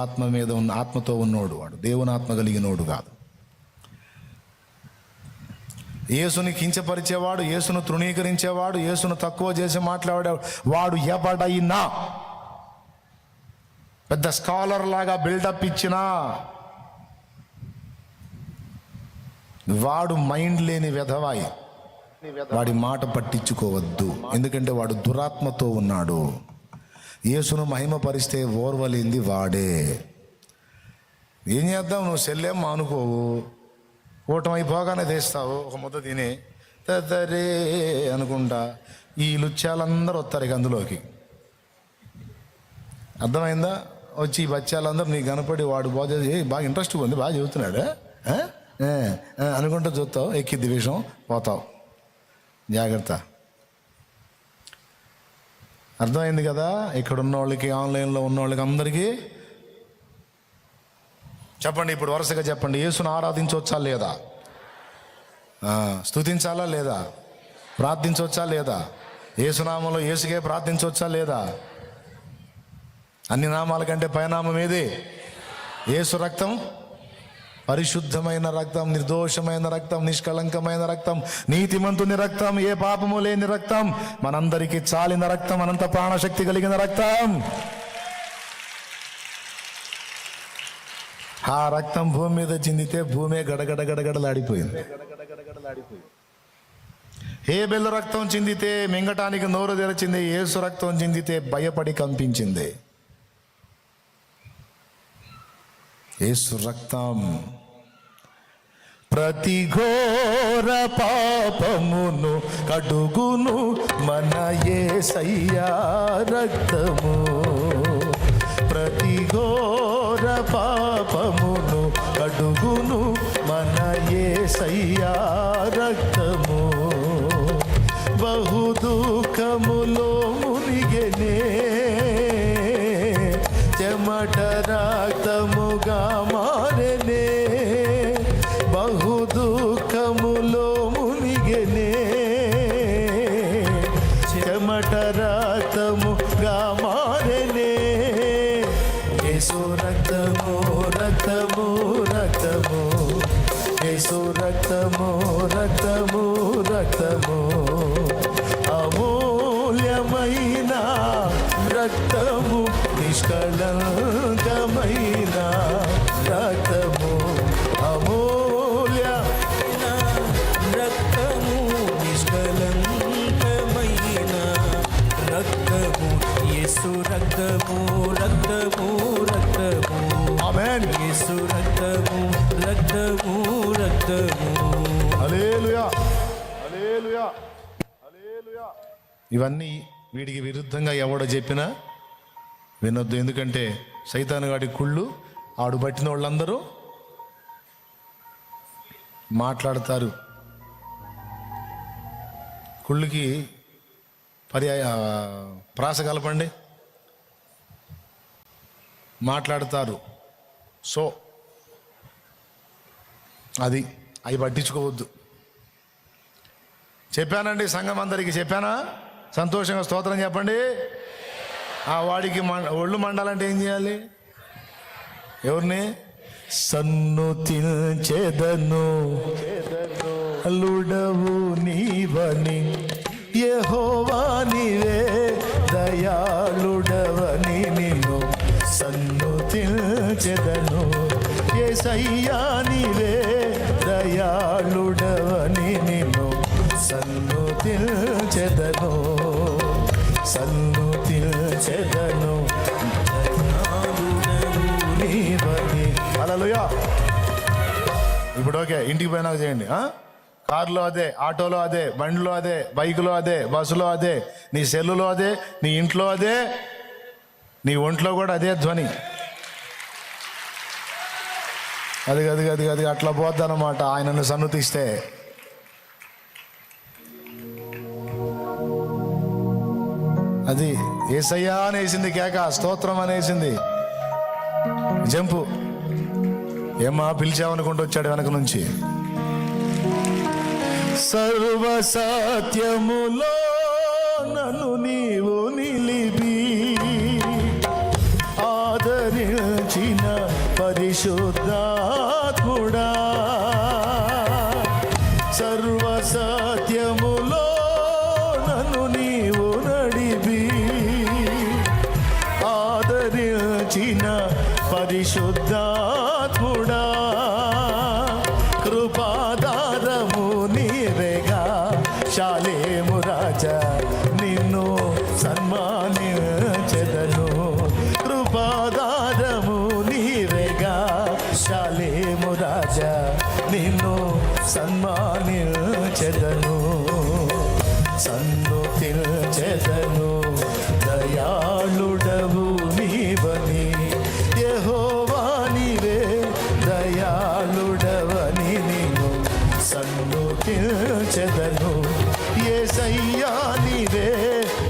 ఆత్మతో ఉన్నోడు, వాడు దేవుని ఆత్మ కలిగినోడు కాదు. యేసుని కించపరిచేవాడు, యేసును తృణీకరించేవాడు, యేసును తక్కువ చేసి మాట్లాడేవాడు, వాడు ఎవడైనా పెద్ద స్కాలర్ లాగా బిల్డప్ ఇచ్చినా వాడు మైండ్ లేని వెధవాయి. వాడి మాట పట్టించుకోవద్దు, ఎందుకంటే వాడు దురాత్మతో ఉన్నాడు. యేసును మహిమపరిస్తే ఓర్వలేంది వాడే. ఏం చేద్దాం, నువ్వు సెల్లేం మానుకోవు, కూటమైపోగానే తెస్తావు, ఒక ముద్ద తిని తరే అనుకుంటా ఈ లుచ్చాలందరూ వస్తారు ఇక అందులోకి. అర్థమైందా? వచ్చి ఈ బచ్చాలందరూ నీకు కనపడి వాడు బాగా బాగా ఇంట్రెస్ట్గా ఉంది, బాగా చెబుతున్నాడు అనుకుంటూ చూస్తావు, ఎక్కిద్ది విషయం, పోతావు. జాగ్రత్త. అర్థమైంది కదా? ఇక్కడ ఉన్న వాళ్ళకి, ఆన్లైన్లో ఉన్న వాళ్ళకి అందరికీ చెప్పండి. ఇప్పుడు వరుసగా చెప్పండి. యేసును ఆరాధించవచ్చా లేదా? స్తుతించాలా లేదా? ప్రార్థించవచ్చా లేదా? యేసునామంలో యేసుకే ప్రార్థించవచ్చా లేదా? అన్ని నామాల కంటే పైనామం ఏది? యేసు రక్తం పరిశుద్ధమైన రక్తం, నిర్దోషమైన రక్తం, నిష్కళంకమైన రక్తం, నీతిమంతుని రక్తం, ఏ పాపము లేని రక్తం, మనందరికీ చాలిన రక్తం, అనంత ప్రాణశక్తి కలిగిన రక్తం. ఆ రక్తం భూమి మీద చిందితే భూమే గడగడలాడిపోయింది. హేబెలు రక్తం చిందితే మింగటానికి నోరు తెరచింది, యేసు రక్తం చిందితే భయపడి కంపించింది. యేసు రక్తం ప్రతి ఘోర పాపమును కడుగును మన యేసయ్యా రక్తము. ప్రతి ఘోర పాపమును కడుగును మన యేసయ్యా రక్తము. బహు దుఃఖములో మునిగెనే, చెమట రక్తముగా మారెనే. బహు దుఃఖములో మునిగెనే, చెమట రక్తముగా మారెనే. యేసు రక్తము రక్తము రక్తము, యేసు రక్తము రక్తము రక్తము, అమూల్యమైన రక్తము, నిష్కళంకమైన రక్తము, అమూల్యమైన రక్తము, నిష్కళంకమైన రక్తము. యేసు రక్తము రక్తము రక్తము, ఆమేన్. యేసు రక్తము రక్తము రక్తము. హల్లెలూయా హల్లెలూయా హల్లెలూయా. ఇవన్నీ వీడికి విరుద్ధంగా ఎవడో చెప్పినా వినొద్దు, ఎందుకంటే సైతానుగాడి కుళ్ళు ఆడు పట్టిన వాళ్ళందరూ మాట్లాడతారు. కుళ్ళుకి ప్రాస కలపండి, మాట్లాడతారు. సో అది అవి పట్టించుకోవద్దు. చెప్పానండి, సంఘం అందరికీ చెప్పానా? సంతోషంగా స్తోత్రం చెప్పండి. ఆ వాడికి ఒళ్ళు మండాలంటే ఏం చేయాలి? ఎవరిని? సన్నుతించెదను అల్లుడవు నీవని, యెహోవా నీవే దయాళుడవని నిన్ను సన్నుతించెదను. యేసయ్యా నీవే దయాళుడవని నిన్ను సన్నుతించెదను, సన్నుతించెదను నీవని. హల్లెలూయా. ఇప్పుడు ఓకే, ఇంటికి పోయినాక చేయండి. కారులో అదే, ఆటోలో అదే, బండిలో అదే, బైకులో అదే, బస్సులో అదే, నీ సెల్లులో అదే, నీ ఇంట్లో అదే, నీ ఒంట్లో కూడా అదే ధ్వని. అది అది అది అది అట్లా పోద్దన్నమాట ఆయనను సన్నుతిస్తే. అది యేసయ్యా అనేసింది కేక, స్తోత్రం అనేసింది, జంపు. ఏమా పిలిచావనుకుంటూ వచ్చాడు వెనక నుంచి. సర్వసత్యములో నన్ను నీవు నిలిపి ఆదరించిన పరిశుద్ధాత్ముడా, సర్వసత్యములో నన్ను నీవు నడిపి ఆదరించిన పరిశుద్ధాత్ముడా, కృపాదారము నీవేగా శాలేము రాజా నిన్ను సన్మానించెదను. కృపాదారము నీవేగా శాలేము రాజా నిన్ను సన్మానించెదను, సన్నుతించెదను దయాళుడవు నీవని, యెహోవా నీవే దయాళుడవని నిన్ను సన్నుతించెదను. యేసయ్యా నీవే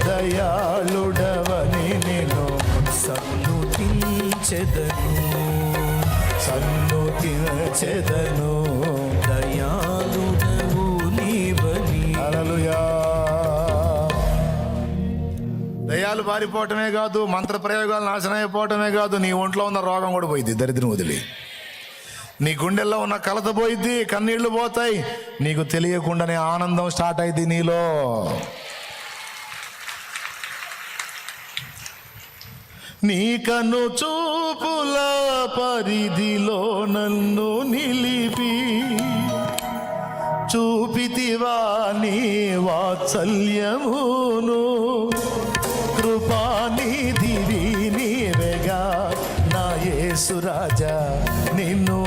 దయాళుడవని నిన్ను సన్నుతించెదను, సన్నుతించెదను దయాళుడవు నీవని. హల్లెలూయా. దయాలు పారిపోవటమే కాదు, మంత్ర ప్రయోగాలు నాశనం అయిపోవటమే కాదు, నీ ఒంట్లో ఉన్న రోగం కూడా పోయింది, దరిద్రం వదిలి. నీ గుండెల్లో ఉన్న కలత పోయిద్ది, కన్నీళ్లు పోతాయి, నీకు తెలియకుండానే ఆనందం స్టార్ట్ అయింది నీలో. నీ కన్ను చూపుల పరిధిలో నన్ను నిలిపి చూపితివా నీ వాత్సల్యమును, కృపానిధివి నీవేగా నా యేసు రాజా నిన్ను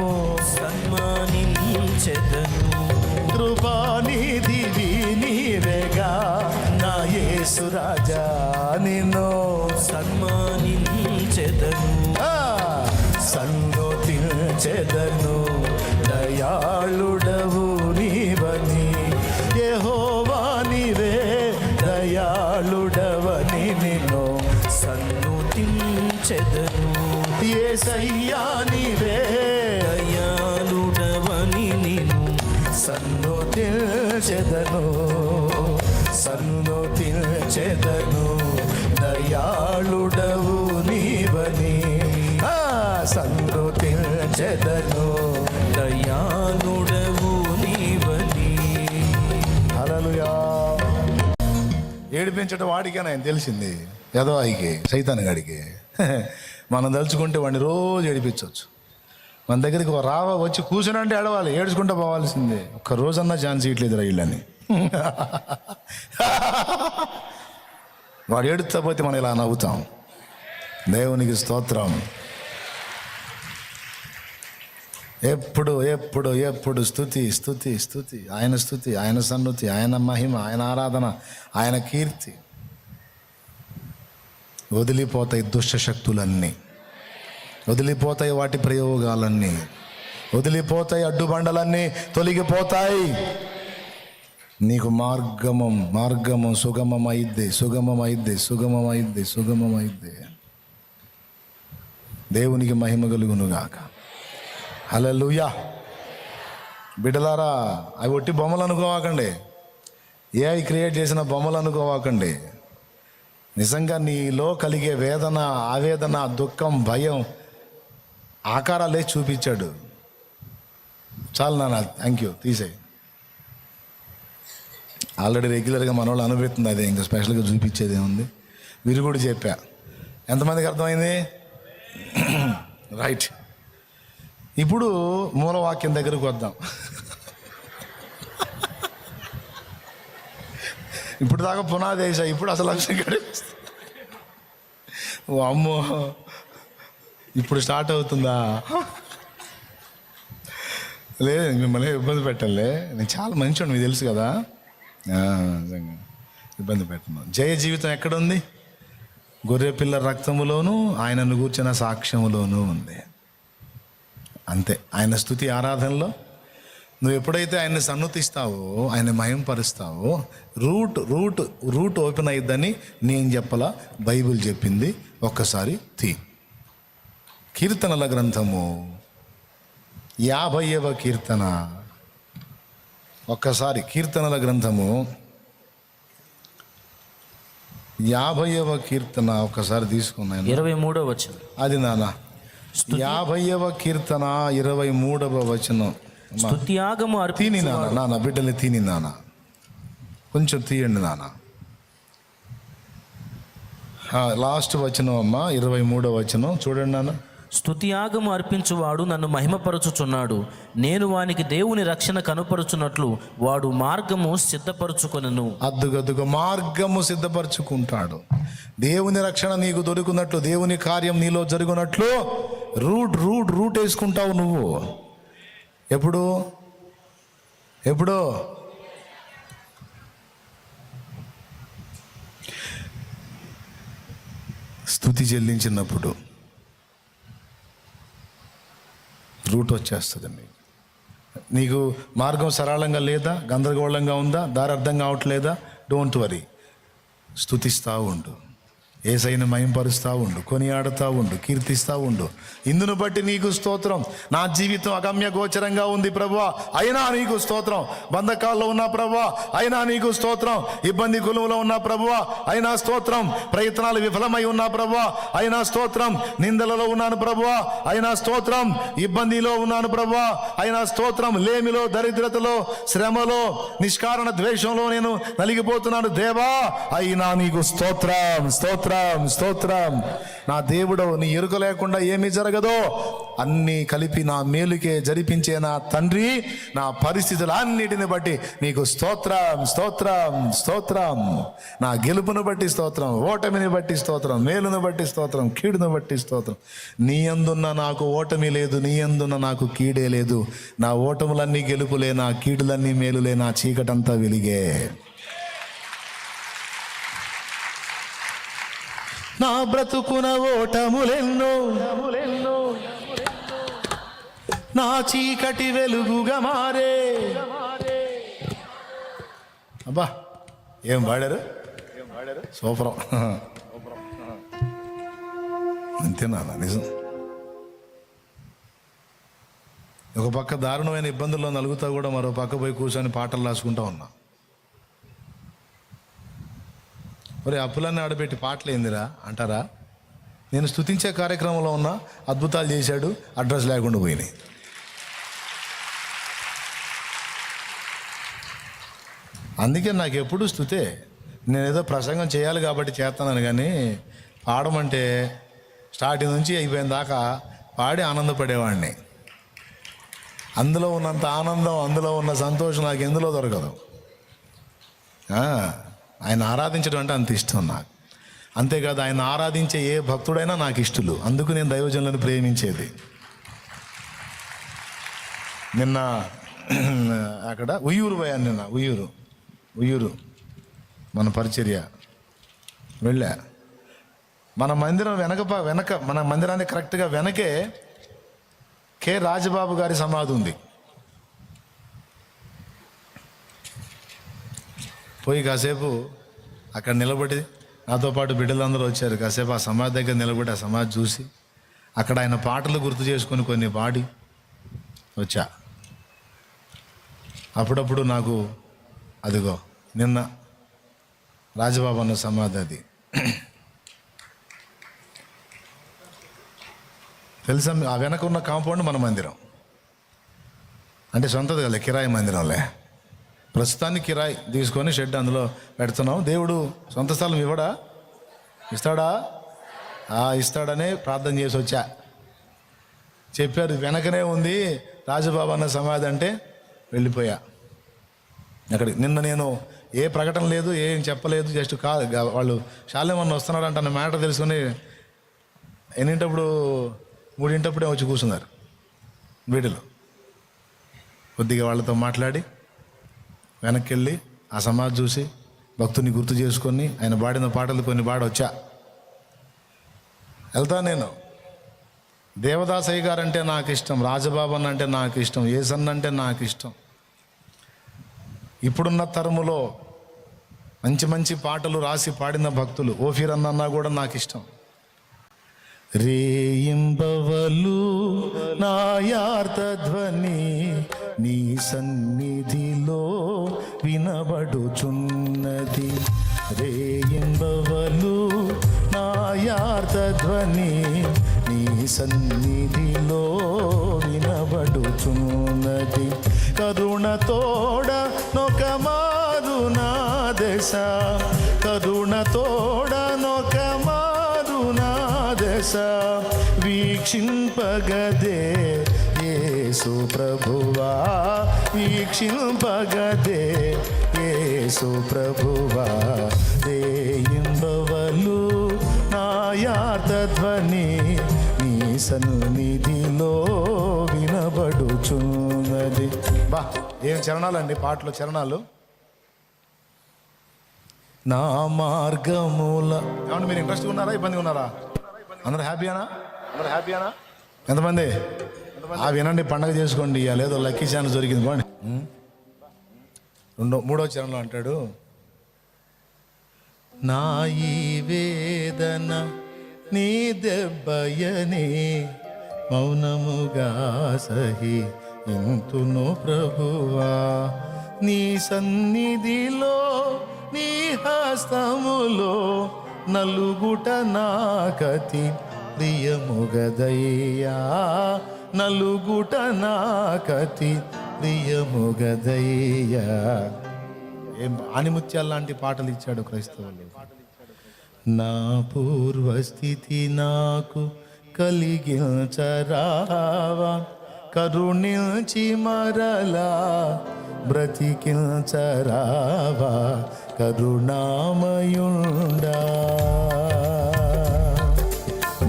సన్మానించెదను. కృపానిధివి నీవేగా నా యేసు రాజా నిన్ను సన్మానించెదను, సన్నుతించెదను దయాళుడవు నీవని, యెహోవా నీవే దయాళుడవని నిన్ను సన్నుతించెదను. యేసయ్యా నీవే దయాళుడవని నిన్ను సన్నుతించెదను, సన్నుతించెదను దయాళుడవు నీవని, సన్నుతించెదను దయాళుడవు నీవని. హల్లెలూయా. ఏడిపించడం వాడికేనా ఆయన తెలిసింది, యెహోవాకి, సైతాను గాడికి. మనం తలుచుకుంటే వాడిని రోజు ఏడిపించవచ్చు. మన దగ్గరికి వచ్చి కూర్చునంటే ఏడవాలి, ఏడ్చుకుంటూ పోవాల్సిందే. ఒక్క రోజన్నా ఛాన్స్ ఇట్లేదు వీళ్ళని. వాడు ఏడుస్తా పోతే మనం ఇలా నవ్వుతాం. దేవునికి స్తోత్రం. ఎప్పుడు ఎప్పుడు ఎప్పుడు స్తుతి స్తుతి స్తుతి, ఆయన స్తుతి, ఆయన సన్నుతి, ఆయన మహిమ, ఆయన ఆరాధన, ఆయన కీర్తి. వదిలిపోతాయి దుష్ట శక్తులన్నీ, వదిలిపోతాయి వాటి ప్రయోగాలన్నీ, వదిలిపోతాయి అడ్డుబండలన్నీ తొలగిపోతాయి. నీకు మార్గము సుగమమైద్ది, సుగమమైద్ది, సుగమమైద్ది, సుగమమైద్ది. దేవునికి మహిమ కలుగునుగాక. హల్లెలూయా. బిడ్డలారా, అవి ఒట్టి బొమ్మలు అనుకోవాకండి. ఏఐ క్రియేట్ చేసిన బొమ్మలు అనుకోవాకండి. నిజంగా నీలో కలిగే వేదన, ఆవేదన, దుఃఖం, భయం ఆకారాలే చూపించాడు. చాలు నాన్న, థ్యాంక్ యూ, తీసేయి. ఆల్రెడీ రెగ్యులర్గా మన వాళ్ళు అనుభవిస్తుంది, అదే ఇంకా స్పెషల్గా చూపించేది ఏముంది. మీరు కూడా చెప్పా. ఎంతమందికి అర్థమైంది? రైట్. ఇప్పుడు మూలవాక్యం దగ్గరకు వద్దాం. ఇప్పుడు దాకా పునాది వేసా, ఇప్పుడు అసలు లక్ష్యం గడిపిస్తా. ఓ అమ్మో, ఇప్పుడు స్టార్ట్ అవుతుందా? లేదు, మిమ్మల్ని ఇబ్బంది పెట్టలే, నేను చాలా మంచివాడు, మీకు తెలుసు కదా. నిజంగా ఇబ్బంది పెట్టను. జయ జీవితం ఎక్కడుంది? గొర్రెపిల్ల రక్తములోను ఆయనను కూర్చున్న సాక్ష్యములోనూ ఉంది. అంతే. ఆయన స్తుతి ఆరాధనలో నువ్వు ఎప్పుడైతే ఆయన్ని సన్నుతిస్తావో, ఆయన మహింపరుస్తావో, రూట్ ఓపెన్ అయ్యిద్దని నేను చెప్పలా, బైబిల్ చెప్పింది. ఒక్కసారి కీర్తనల గ్రంథము 50వ కీర్తన. ఒక్కసారి కీర్తనల గ్రంథము 50వ కీర్తన ఒక్కసారి తీసుకున్నాను. 23వ వచనం. అది నాన్న, 50వ కీర్తన 23వ వచనం. స్తుత్యాగము తిని నాన్న బిడ్డని తిని నాన్న, కొంచెం తీయండి నాన్న. లాస్ట్ వచనం అమ్మ, 23వ వచనం చూడండి నాన్న. స్తుతియాగము అర్పించువాడు నన్ను మహిమపరచుచున్నాడు. నేను వానికి దేవుని రక్షణ కనుపరుచున్నట్లు వాడు మార్గము సిద్ధపరచుకొనెను. అద్దుగద్దుగా మార్గము సిద్ధపరచుకుంటాడు. దేవుని రక్షణ నీకు దొరికినట్లు, దేవుని కార్యం నీలో జరుగునట్లు రూట్ వేసుకుంటావు నువ్వు. ఎప్పుడు స్తుతి చెల్లించినప్పుడు రూట్ వచ్చేస్తుంది. నీకు మార్గం సరళంగా లేదా, గందరగోళంగా ఉందా, దారి అర్థం కావట్లేదా, డోంట్ వరీ, స్తుతిస్తూ ఉండు, యేసయ్యను మహింపరుస్తూ ఉండు, కొనియాడుతూ ఉండు, కీర్తిస్తూ ఉండు. ఇందును బట్టి నీకు స్తోత్రం. నా జీవితం అగమ్య గోచరంగా ఉంది ప్రభువా, అయినా నీకు స్తోత్రం. బంధకాల్లో ఉన్న ప్రభువా, అయినా నీకు స్తోత్రం. ఇబ్బంది కులంలో ఉన్న ప్రభువా, అయినా స్తోత్రం. ప్రయత్నాలు విఫలమై ఉన్న ప్రభువా, అయినా స్తోత్రం. నిందలలో ఉన్నాను ప్రభువా, అయినా స్తోత్రం. ఇబ్బందిలో ఉన్నాను ప్రభువా, అయినా స్తోత్రం. లేమిలో, దరిద్రతలో, శ్రమలో, నిష్కారణ ద్వేషంలో నేను నలిగిపోతున్నాను దేవా, అయినా నీకు స్తోత్రం, స్తోత్రం, స్తోత్రం. నా దేవుడు, నీ ఎరుక లేకుండా ఏమీ జరగదో అన్నీ కలిపి నా మేలుకే జరిపించే నా తండ్రి, నా పరిస్థితులన్నిటిని బట్టి నీకు స్తోత్రం, స్తోత్రం, స్తోత్రం. నా గెలుపును బట్టి స్తోత్రం, ఓటమిని బట్టి స్తోత్రం, మేలును బట్టి స్తోత్రం, కీడును బట్టి స్తోత్రం. నీ యందున్న నాకు ఓటమి లేదు, నీ యందున్న నాకు కీడే లేదు. నా ఓటములన్నీ గెలుపులే, నా కీడులన్నీ మేలులే, నా చీకటంతా వెలిగే. నా బ్రతుకున ఓటములెన్నో, నా చీకటి వెలుగుగా మారే. అబ్బా, ఏం పాడారు, సూపరం. అంతేనా? నిజం. ఒక పక్క దారుణమైన ఇబ్బందుల్లో నలుగుతా కూడా మరో పక్క పోయి కూర్చొని పాటలు రాసుకుంటా ఉన్నా. మరి అప్పులన్నీ ఆడబెట్టి పాటలు ఏందిరా అంటారా? నేను స్తుతించే కార్యక్రమంలో ఉన్నా, అద్భుతాలు చేశాడు, అడ్రస్ లేకుండా పోయినాయి. అందుకే నాకు ఎప్పుడు స్తుతే. నేను ఏదో ప్రసంగం చేయాలి కాబట్టి చేస్తాను, కానీ పాడమంటే స్టార్టింగ్ నుంచి అయిపోయిన దాకా పాడి ఆనందపడేవాడిని. అందులో ఉన్నంత ఆనందం, అందులో ఉన్న సంతోషం నాకు ఎందులో దొరకదు. ఆయన ఆరాధించడం అంటే అంత ఇష్టం నాకు. అంతేకాదు, ఆయన ఆరాధించే ఏ భక్తుడైనా నాకు ఇష్టలు. అందుకు నేను దైవజనులను ప్రేమించేది. నిన్న అక్కడ ఉయ్యూరు పోయాను. నిన్న ఉయ్యూరు మన పరిచర్య వెళ్ళా. మన మందిరం వెనక మన మందిరానికి కరెక్ట్గా వెనకే కె రాజబాబు గారి సమాధి ఉంది. పోయి కాసేపు అక్కడ నిలబడి, నాతో పాటు బిడ్డలందరూ వచ్చారు, కాసేపు ఆ సమాధి దగ్గర నిలబడి ఆ సమాధి చూసి అక్కడ ఆయన పాటలు గుర్తు చేసుకొని కొన్ని పాడి వచ్చా. అప్పుడప్పుడు నాకు అదిగో నిన్న రాజబాబు అన్న సమాధి అది. తెలుసా? ఆ వెనక ఉన్న కాంపౌండ్ మన మందిరం, అంటే సొంతది కదా, కిరాయి మందిరంలే. ప్రస్తుతానికి కిరాయి తీసుకొని షెడ్ అందులో పెడుతున్నాం. దేవుడు సొంత స్థలం ఇవ్వడా? ఇస్తాడా? ఇస్తాడనే ప్రార్థన చేసి వచ్చా. చెప్పారు వెనకనే ఉంది రాజబాబు అన్న సమాధి అంటే వెళ్ళిపోయా అక్కడికి. నిన్న నేను ఏ ప్రకటన లేదు, ఏం చెప్పలేదు, జస్ట్ వాళ్ళు శాలేమన్న వస్తున్నాడంట అన్న మ్యాటర్ తెలుసుకొని ఎన్నింటప్పుడు 3 వచ్చి కూర్చున్నారు వీడిలో. కొద్దిగా వాళ్ళతో మాట్లాడి వెనక్కి వెళ్ళి ఆ సమాధి చూసి భక్తుని గుర్తు చేసుకొని ఆయన పాడిన పాటలు కొన్ని పాడొచ్చా. వెళ్తా నేను. దేవదాసయ్య గారు అంటే నాకు ఇష్టం, రాజబాబన్ అంటే నాకు ఇష్టం, ఏసన్ అంటే నాకు ఇష్టం. ఇప్పుడున్న తరములో మంచి మంచి పాటలు రాసి పాడిన భక్తులు ఓఫీర్ అన్న కూడా నాకు ఇష్టం. రేయింబవలు నాయార్త ధ్వని నీ సన్నిధిలో వినబడుచున్నది. రేయింబవలు నాయార్త ధ్వని నీ సన్నిధిలో వినబడుచున్నది. కరుణతోడ నొకమారు నా దశ, కరుణతోడ నొకమారు నా దశ వీక్షింపగదే యేసు ప్రభువా, వీక్షింపగదే యేసు ప్రభువా. రేయింబవలు నాయార్త ధ్వని నీ సన్నిధిలో వినబడుచున్నది. బా ఏం చరణాలండి, పాటలు చరణాలు. నా మార్గముల. ఏమన్నా మీరు ఇంట్రెస్ట్గా ఉన్నారా, ఇబ్బందిగా ఉన్నారా? అందరూ హ్యాపీనా? అందరూ హ్యాపీనా? ఎంతమంది? వినండి, పండగ చేసుకోండి. లేదో లక్కీ ఛాన్స్ దొరికింది. బాండి. 3వ చరణంలో అంటాడు, నా ఈ వేదన నీ దెబ్బయని మౌనముగా సహి ఇంతును ప్రభువా. నీ సన్నిధిలో నీ హస్తములో నలుగుట నాకతి ప్రియముగదయ్యా, నలుగుట నాకతి ప్రియముగదయ్యా. ఏం ఆనిముత్యాల లాంటి పాటలు ఇచ్చాడు క్రైస్తవులు. నా పూర్వస్థితి నాకు కలిగించరావా, కరుణించి మరలా బ్రతికించరావా, కరుణామయుండా.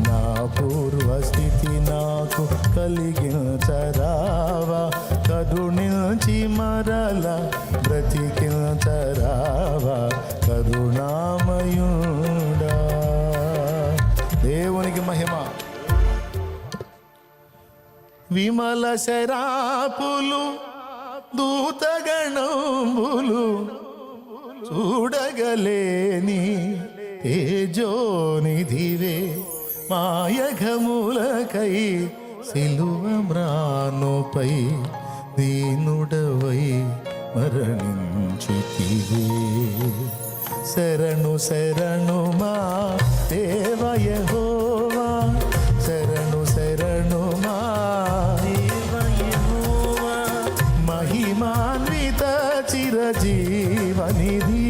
నా పూర్వస్థితి నాకు కలిగించరావా, కరుణించి మరలా బ్రతికించరావా, కరుణామయుడా. దేవునికి మహిమ. విమల శరాపులు దూతగణంబులు చూడగలేని తేజోనిధివే, మాయఘములకై సిలువ మ్రానుపై దీనుడవై మరణించితివే. శరణు శరణు మా దేవ యెహోవా, శరణు శరణు మా దేవ యెహోవా. మహిమాన్విత చిరజీవనిధి,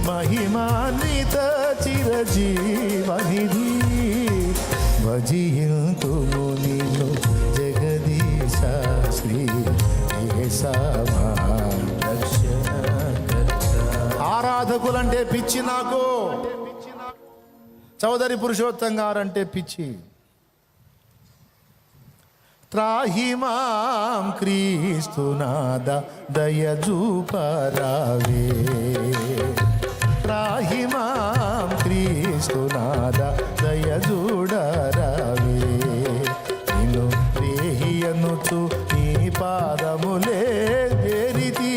మహిమాన్విత చిరజీవనిధి. భజింతుము నిన్ను జగదీశ శ్రీ యేసమా రక్షణకర్త. ఆరాధకులంటే పిచ్చి నాకు, చౌదరి పురుషోత్తం గారంటే పిచ్చి. త్రాహిమాం క్రీస్తునాద దయజూపరావే, త్రాహిమాం క్రీస్తునాద దయజూడరావే. నిన్ను రేహియనుచు నీ పాదములే వేరితి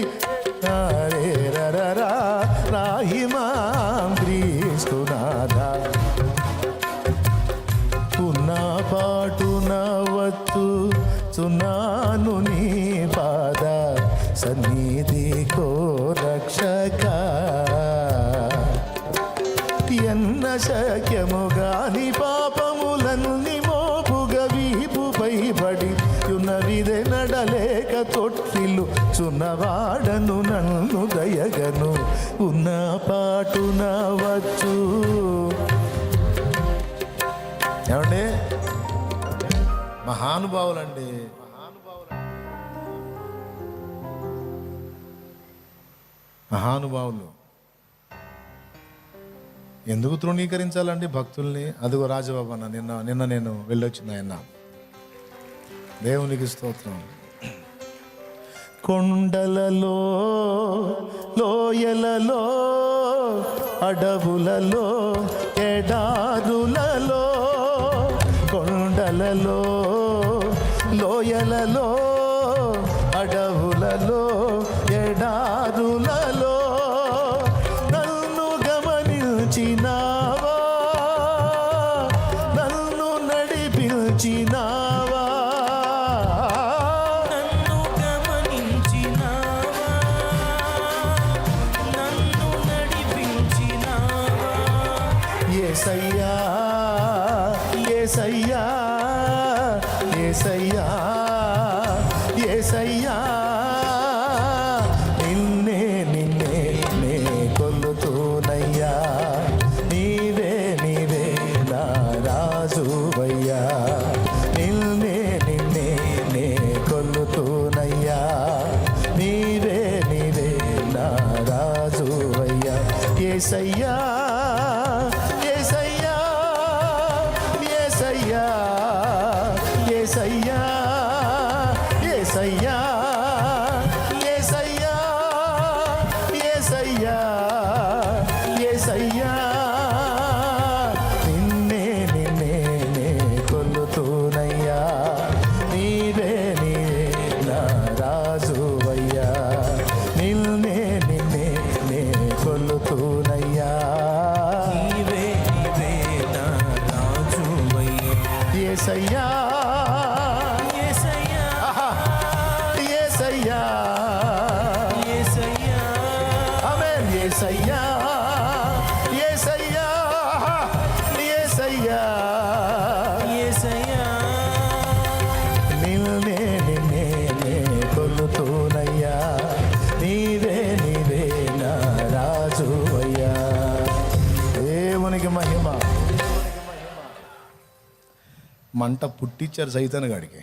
రే రరరా. రాహిమాం క్రీస్తునాద పున్నా పాటున వచ్చు చున్నాను నీ పాద సన్నిధి కో రక్ష శక్యముగాని పాపములన్నీ మోపుగా వీపుపై పడి యున్నవిదే నడలేక తొట్టిల్లు చున్నవాడను నన్ను దయగను ఉన్న పాటున వచ్చు. ఏమండి మహానుభావులండి, మహానుభావులు. ఎందుకు తృణీకరించాలండి భక్తుల్ని? అదిగో రాజబాబు అన్న నిన్న నేను వెళ్ళొచ్చింది ఆయన. దేవునికి స్తోత్రం. కొండలలో, లోయలలో, అడవులలో, ఎడారులలో, కొండలలో, లోయలలో, అడవులలో, ఎడారులలో నన్ను గమనించినావా, నన్ను నడిపించినావా, నన్ను గమనించినావా, నన్ను నడిపించినావా. యేసయ్యా, యేసయ్యా, యేసయ్యా, యేసయ్యా, నిన్నే నిన్నే నే కొలుతూనయ్యా, నీవే నీవే నా రాజువయ్యా, నిన్నే నిన్నే నే కొలుతూనయ్యా, నీవే నీవే నా రాజువయ్యా. యేసయ్యా, యేసయ్యా, యేసయ్యా, యేసయ్యా, యేసయ్యా, యేసయ్యా, యేసయ్యా, యేసయ్యా, నిన్నే నిన్నే నే కొలుతూనయ్యా, నీవే నీవే నా రాజువయ్యా, నిన్నే నిన్నే నే కొలుతూనయ్యా, నీవే నీవే నా రాజువయ్యా. యేసయ్యా, యేసయ్యా, యేసయ్యా, యేసయ్యా, ఆమేన్. యేసయ్యా, యేసయ్యా, యేసయ్యా, యేసయ్యా. నిన్నే నిన్నే నే కొలుతూనయ్యా, నీవే నీవే నా రాజువయ్యా. దేవునికి మహిమ. మంట పుట్టించారు సైతాన్ గాడికి.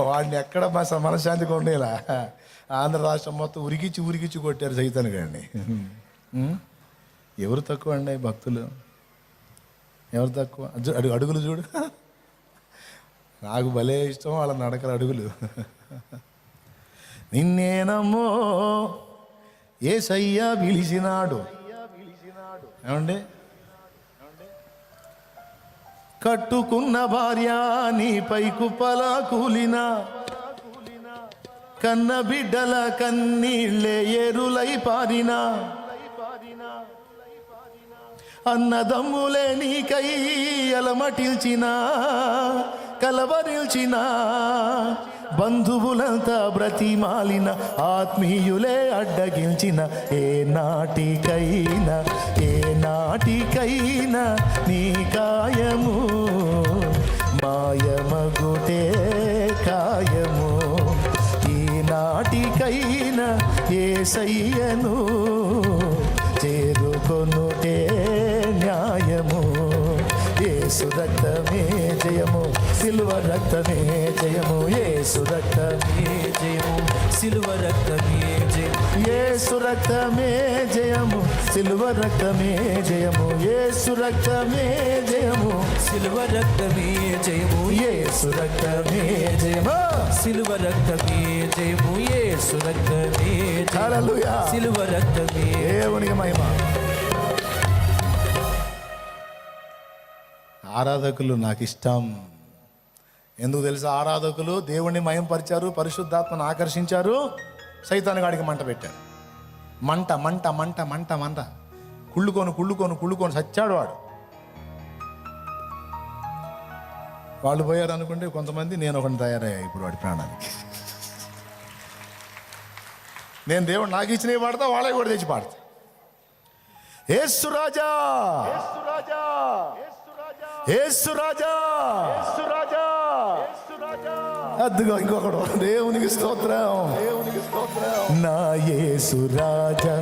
వాడిని ఎక్కడ మనశ్శాంతి కొండేలా ఆంధ్ర రాష్ట్రం మొత్తం ఉరికిచ్చి కొట్టారు సైతాన్ గాడిని. ఎవరు తక్కువ అండి భక్తులు? ఎవరు తక్కువ? అడుగులు చూడు, నాకు భలే ఇష్టం వాళ్ళ నడకల అడుగులు. నిన్నేనమ్మో యేసయ్య పిలిచినాడు. ఏమండి? కట్టుకున్న భార్య నీపై కుప్పలా కూలినా, కన్న బిడ్డల కన్నీళ్ళే ఎరులై పారినా, అన్నదమ్ములే నీకై అలమటిల్చినా, కలవరిల్చినా, బంధువులంతా బ్రతిమాలిన, ఆత్మీయులే అడ్డగించిన, ఏ నాటికైనా నీ కాయము మాయమగుటే కాయము, ఈ నాటికైనా యేసయ్యను చేరుకొనుటే న్యాయము. యేసు రక్తమే జయము, సిలువ రక్తమే జయము, యేసు రక్తమే జయము, సిలువ రక్తమే జయము, యేసు రక్తమే జయము, సిలువ రక్తమే జయము, యేసు రక్తమే జయము, సిలువ రక్తమే జయము, యేసు రక్తమే జయము, సిలువ రక్తమే జయము, యేసు రక్తమే జయము, హల్లెలూయా. సిలువ రక్తమే. దేవునికి మహిమ. ఆరాధకులు నాకు ఇష్టం. ఎందుకు తెలుసా? ఆరాధకులు దేవుణ్ణి మహిమపరిచారు, పరిశుద్ధాత్మను ఆకర్షించారు, సైతాను గాడికి మంట పెట్టారు. మంట మంట మంట మంట మంట కుళ్ళుకొని సచ్చాడు వాడు. వాళ్ళు పోయారు అనుకుంటే కొంతమంది, నేను ఒకటి తయారయ్యా ఇప్పుడు వాడి ప్రాణానికి. నేను దేవుడు నాకు ఇచ్చినవి పాడతా, వాళ్ళకి కూడా తెచ్చి పాడతా. యేసు రాజా, యేసు రాజా. అద్దుగో ఇంకొకడు. దేవునికి స్తోత్రం, దేవునికి స్తోత్రం. నా యేసు రాజా,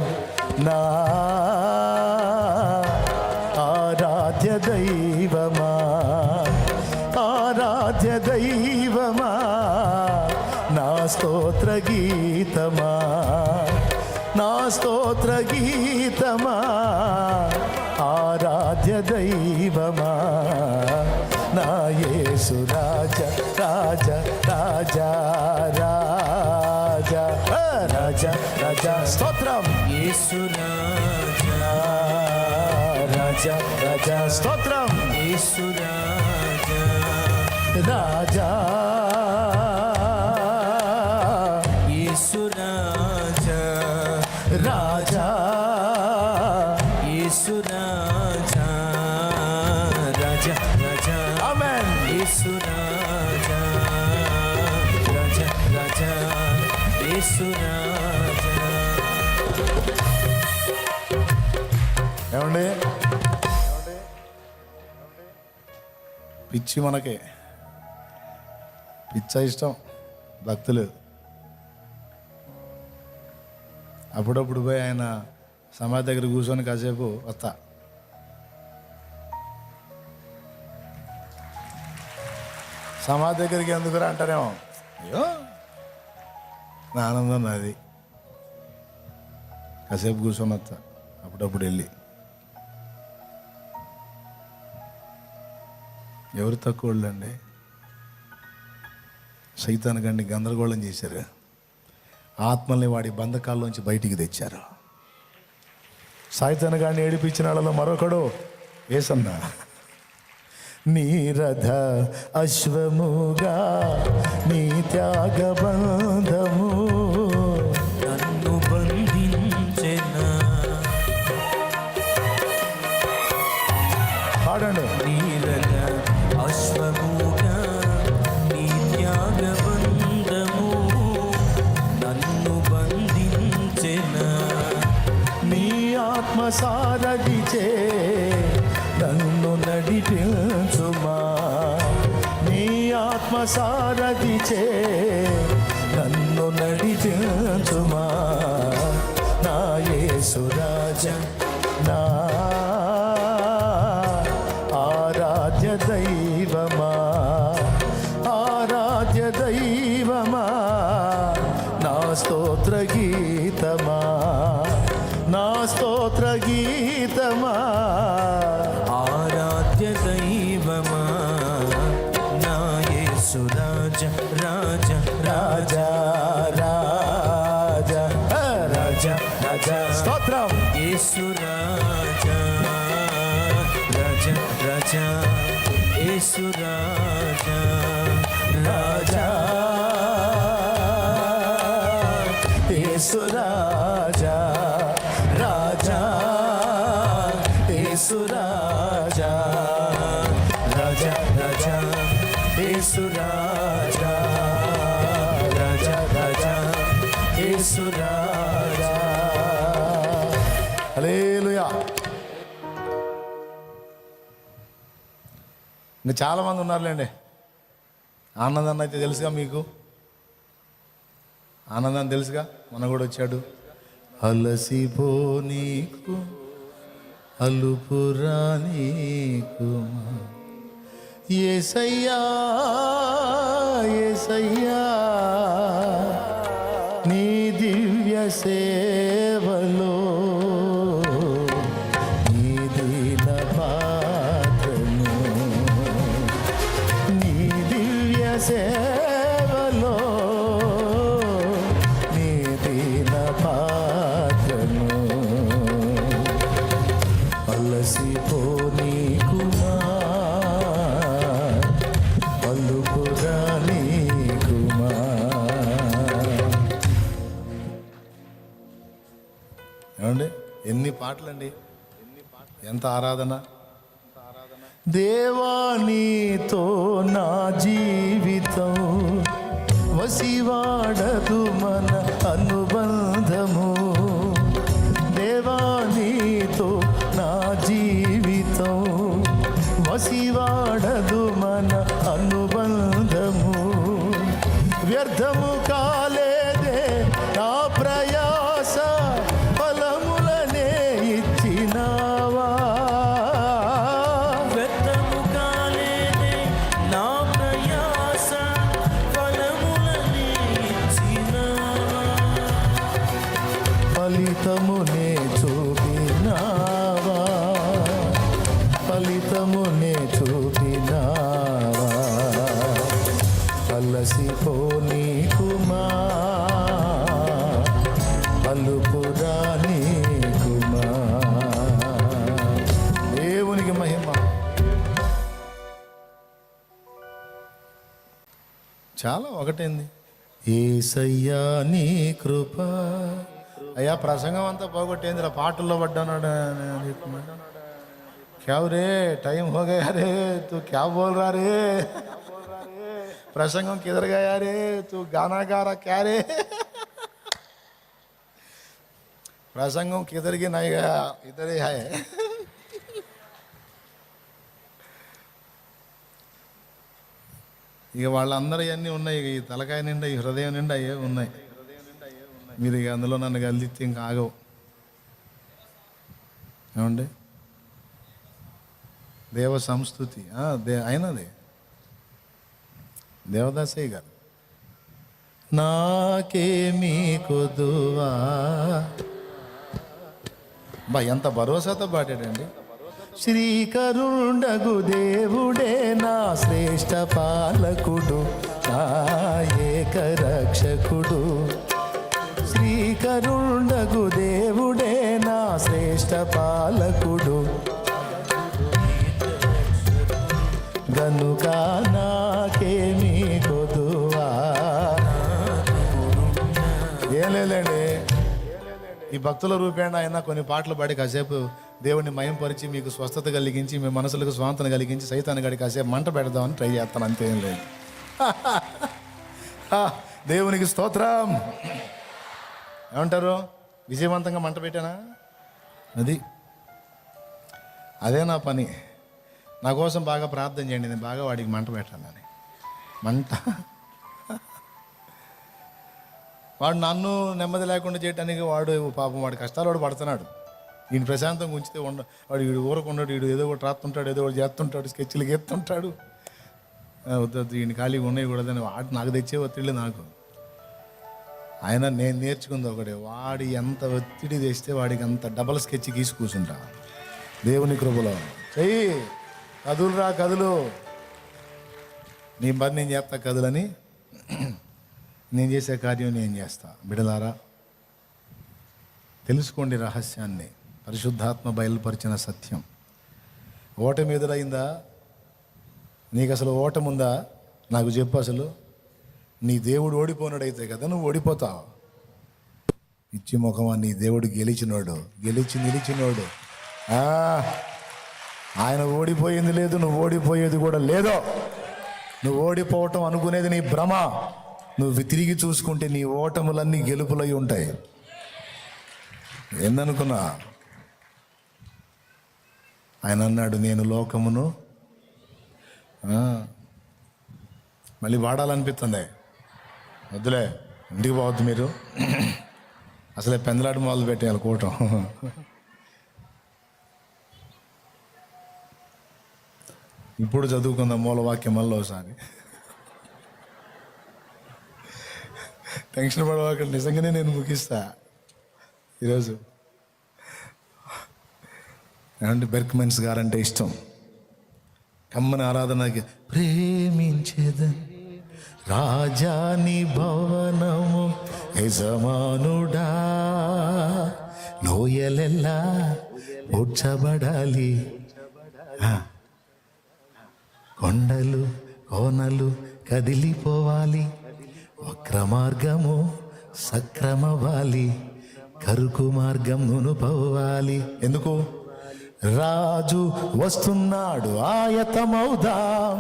నా ఆరాధ్య దైవమా, ఆరాధ్య దైవమా, నా స్తోత్ర గీతమా, నా స్తోత్ర గీతమా, ఆరాధ్య దైవమా, నా యేసు రాజా, రాజా, రాజా, రాజా, రాజా, రాజా. స్తోత్రం. యేసు రాజా, రాజా, రాజా. స్తోత్రం. యేసు రాజా, రాజా, యేసు రాజా, రాజా, యేసు రాజా, రాజా, రాజా. ఆమేన్. యేసు రాజా, రాజా, రాజా, యేసు రాజా. ఏమండి, పిచ్చి మనకే పిచ్చ ఇష్టం భక్తులు. అప్పుడప్పుడు పోయి ఆయన సమాధి దగ్గర కూర్చొని కాసేపు వస్తా. సమాధి దగ్గరికి ఎందుకురా అంటారేమో. అయ్యో నా ఆనందం నాది. కాసేపు కూర్చొని వస్తా అప్పుడప్పుడు వెళ్ళి. ఎవరు తక్కువ వాళ్ళండి? సైతాను గండి గందరగోళం చేశారు. ఆత్మల్ని వాడి బంధకాల్లోంచి బయటికి తెచ్చారు. సైతాను గాడిని ఏడిపించిన వాళ్ళలో మరొకడు యేసన్న. నీరథ అశ్వముగా నీ త్యాగ బంధము నన్ను బంధించెనా, పాడండి. నీరథ అశ్వముగా నీ త్యాగబంధము నన్ను బంధించెనా, నీ ఆత్మ సారథిచే నన్ను నడిపించుమా, నీ ఆత్మ సారథిచే నన్ను నడిపించుమా, నా యేసు రాజా, నా ఆరాధ్య దైవమా, ఆరాధ్య దైవమా, నా స్తోత్ర గీతమా, నా స్తోత్ర గీతమా, ఆరాధ్య దైవమా, నా యేసు రాజా, రాజా, రాజా, రాజా, రాజా, రాజా. స్తోత్రం. యేసు రాజా, రాజా, రాజా, యేసు రాజా, రాజా, యేసు రాజా, రాజా, యేసు రాజా, రాజా, రాజా, యేసు రాజా, రాజా, రాజా, యేసు రాజా. హల్లెలూయా. ఇంకా చాలామంది ఉన్నారులేండి. ఆనందాన్ని అయితే తెలుసుగా మీకు, ఆనందాన్ని తెలుసుగా. మన కూడా వచ్చాడు. అలసిపో నీకు అలుపురా నీకు యేసయ్యా, యేసయ్యా, నీ దివ్య సేవలో నీ దీన పాత్రను, నీ దివ్య సేవలో నీ దీన పాత్రను అలసిపో నీకుమా, అల్లుపురా నీకుమా. ఏమండి, ఎన్ని పాటలండి, ఎంత ఆరాధన. దేవా నీతో నా జీవితం వసివాడదు మన అనుబంధము, దేవా నీతో ఫలితమునే చూపినావా, ఫలితమునే చూపినావా, కలసిపోని కుమా పలుపురా నీకుమా. దేవునికి మహిమ. చాలా ఒకటేంది, యేసయ్యా నీ కృప. అయ్యా ప్రసంగం అంతా పోగొట్టేంది, పాటల్లో పడ్డాను. క్యావ్ రే, టైం హో గయా రే, తూ క్యా బోల్ రా రే, ప్రసంగం కిధర్ గయా రే, తూ గానా గా రా క్యా రే, ప్రసంగం కిధర్కి నై గయా, ఇధర్ హీ హై. ఇక వాళ్ళందరూ ఇవన్నీ ఉన్నాయి, ఇక ఈ తలకాయ నిండా ఈ హృదయం నిండా అయ్యే ఉన్నాయి. మీరు ఇక అందులో నన్ను కలిస్తే ఇంకా ఆగవు. ఏమండి, దేవ సంస్కృతి అయినది దేవదాసయ్య గారు. నాకేమీ కొదువా, ఎంత భరోసాతో పాడాడండి. శ్రీకరుండగు దేవుడే నా శ్రేష్ఠ పాలకుడు, నా ఏకరక్షకుడు. శ్రీకరుండగు దేవుడే నా శ్రేష్ఠ పాలకుడు, గనుక నాకేమీ కొదువా. ఏం లేదండి, ఈ భక్తుల రూపేణ అయినా కొన్ని పాటలు పాడి కాసేపు దేవుడిని మయంపరిచి మీకు స్వస్థత కలిగించి మీ మనసులకు స్వాంతన కలిగించి సైతాన్ని గడి కాసేపు మంట పెడదామని ట్రై చేస్తాను, అంతేం లేదు. దేవునికి స్తోత్రం. ఏమంటారు, విజయవంతంగా మంట పెట్టానా? అదే నా పని. నా కోసం బాగా ప్రార్థన చేయండి, నేను బాగా వాడికి మంట పెట్టాలని. మంట వాడు నన్ను నెమ్మది లేకుండా చేయడానికి వాడు పాపం వాడి కష్టాలు వాడు పడుతున్నాడు. ఈయన ప్రశాంతంగా ఉంచితే వాడు వీడు ఊరకున్నాడు, వీడు ఏదో ఒకటి రాస్తుంటాడు, ఏదో ఒకటి చేస్తుంటాడు, స్కెచ్లు గీస్తుంటాడు. వద్దు ఈయన ఖాళీగా ఉన్నాయి కూడదని వాడు నాకు తెచ్చే ఒత్తిడి నాకు. ఆయన నేను నేర్చుకుంది ఒకటే, వాడి ఎంత ఒత్తిడి తెస్తే వాడికి అంత డబల్ స్కెచ్ గీసి కూర్చుంటా. దేవుని కృపలో చెయ్యి, కదులురా కదులు, నీ పని నేను చేస్తా కదులని. నేను చేసే కార్యం నేను చేస్తా. బిడలారా, తెలుసుకోండి రహస్యాన్ని, పరిశుద్ధాత్మ బయలుపరిచిన సత్యం. ఓటమి ఎదురైందా? నీకు అసలు ఓటమి ఉందా? నాకు చెప్పు. అసలు నీ దేవుడు ఓడిపోయినాడైతే కదా నువ్వు ఓడిపోతావు. పిచ్చి ముఖమా, నీ దేవుడు గెలిచినోడు, గెలిచి నిలిచినోడు. ఆయన ఓడిపోయింది లేదు, నువ్వు ఓడిపోయేది కూడా లేదో. నువ్వు ఓడిపోవటం అనుకునేది నీ భ్రమ. నువ్వు తిరిగి చూసుకుంటే నీ ఓటములన్నీ గెలుపులై ఉంటాయి. ఏందనుకున్నా? ఆయన అన్నాడు, నేను లోకమును మళ్ళీ వాడాలనిపిస్తుంది. వద్దులే, ఇంటికి పోవద్దు మీరు. అసలే పెందలాట మొదలు పెట్టేయాలి కూటం. ఇప్పుడు చదువుకుందాం మూలవాక్యం మళ్ళీ ఒకసారి. టెన్షన్ పడవాక, నిజంగానే నేను ముగిస్తా ఈరోజు. ఏమంటే బెర్క్మెన్స్ గారంటే ఇష్టం. కమ్మని ఆరాధనకి ప్రేమించేదని రాజాని భవనము యజమానుడా, లోయలెల్లా ఉడ్చబడాలి, కొండలు కోనలు కదిలిపోవాలి, వక్ర మార్గము సక్రమవాలి, కరుకు మార్గం నునుపవ్వాలి. ఎందుకు? రాజు వస్తున్నాడు ఆయతమౌదాం,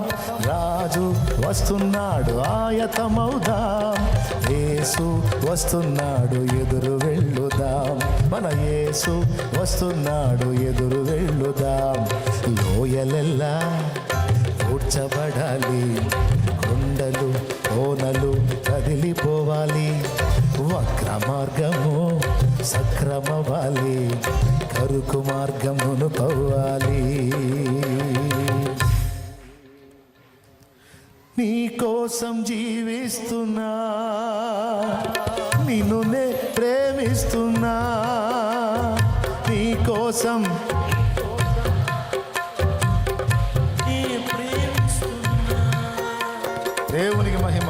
రాజు వస్తున్నాడు ఆయతమౌదాం, యేసు వస్తున్నాడు ఎదురు వెళ్ళుదాం, మన యేసు వస్తున్నాడు ఎదురు వెళ్ళుదాం. లోయలెల్లా ఊడ్చబడాలి, కొండలు కోనలు కదిలిపోవాలి, వక్ర మార్గము సక్రమవాలి, కరుకు మార్గమును పవ్వాలి. నీ కోసం జీవిస్తున్నా, నిన్ను నే ప్రేమిస్తున్నా, ప్రేమిస్తున్నా నీ కోసం దేవునికి మహిమ.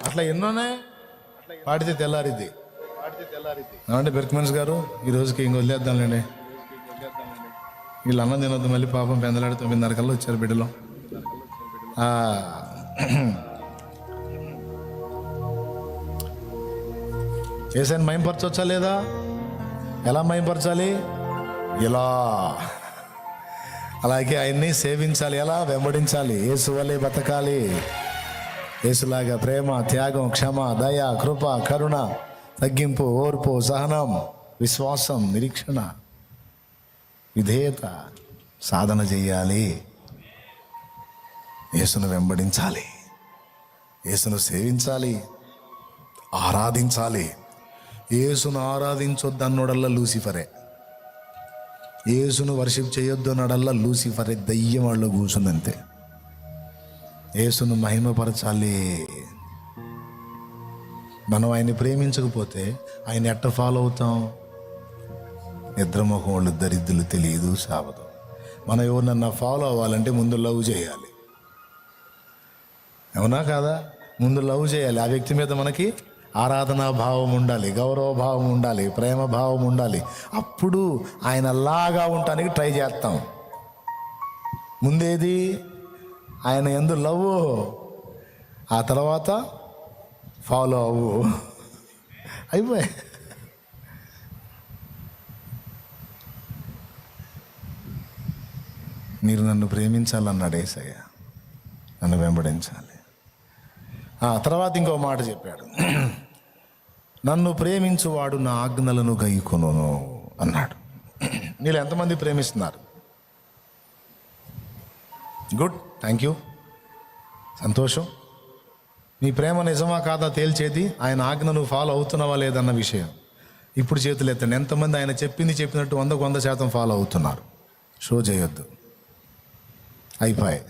అట్లా ఎన్నోనే పాడితే తెల్లారిద్ది. ఏమంటే బెర్క్మెన్స్ గారు ఈ రోజుకి ఇంక వదిలేద్దాంలేండి, వీళ్ళు అన్నం తినొద్దు మళ్ళీ పాపం పెందలాడి 9:30 కల్లా వచ్చారు బిడ్డలో. చేసాను మయంపరచవచ్చా లేదా? ఎలా మయంపరచాలి? ఇలా. అలాగే ఆయన్ని సేవించాలి. ఎలా? వెంబడించాలి. యేసు వలె బతకాలి. యేసులాగా ప్రేమ, త్యాగం, క్షమ, దయ, కృప, కరుణ, తగ్గింపు, ఓర్పు, సహనం, విశ్వాసం, నిరీక్షణ, విధేయత సాధన చెయ్యాలి. యేసును వెంబడించాలి, యేసును సేవించాలి, ఆరాధించాలి. యేసును ఆరాధించొద్దన్నోడల్లా లూసిఫరే, యేసును వర్షిప్ చేయొద్దు అన్నాడల్లా లూసిఫరే, దయ్యం వాళ్ళు కూర్చుందంతే. యేసును మహిమపరచాలి. మనం ఆయన్ని ప్రేమించకపోతే ఆయన ఎట్ట ఫాలో అవుతాం? నిద్రముఖం వాళ్ళు దరిద్రులు తెలియదు సావదు. మనం ఎవరినన్నా ఫాలో అవ్వాలంటే ముందు లవ్ చేయాలి. అవునా కాదా? ముందు లవ్ చేయాలి. ఆ వ్యక్తి మీద మనకి ఆరాధనా భావం ఉండాలి, గౌరవ భావం ఉండాలి, ప్రేమ భావం ఉండాలి. అప్పుడు ఆయన లాగా ఉండటానికి ట్రై చేస్తాం. ముందేది? ఆయన యందు లవ్, ఆ తర్వాత ఫాలో అవ్వు, అయిపోయి. మీరు నన్ను ప్రేమించాలన్నాడు యేసయ్య, నన్ను వెంబడించాలి. తర్వాత ఇంకో మాట చెప్పాడు, నన్ను ప్రేమించువాడు నా ఆజ్ఞలను గైకొనును అన్నాడు. మీరు ఎంతమంది ప్రేమిస్తున్నారు? గుడ్, థ్యాంక్ యూ, సంతోషం. నీ ప్రేమ నిజమా కాదా తేల్చేది ఆయన ఆజ్ఞను ఫాలో అవుతున్నావా లేదన్న విషయం. ఇప్పుడు చేతులు ఎత్తండి. ఎంతమంది ఆయన చెప్పినట్టు 100% ఫాలో అవుతున్నారు? షో చేయొద్దు. అయిపోయి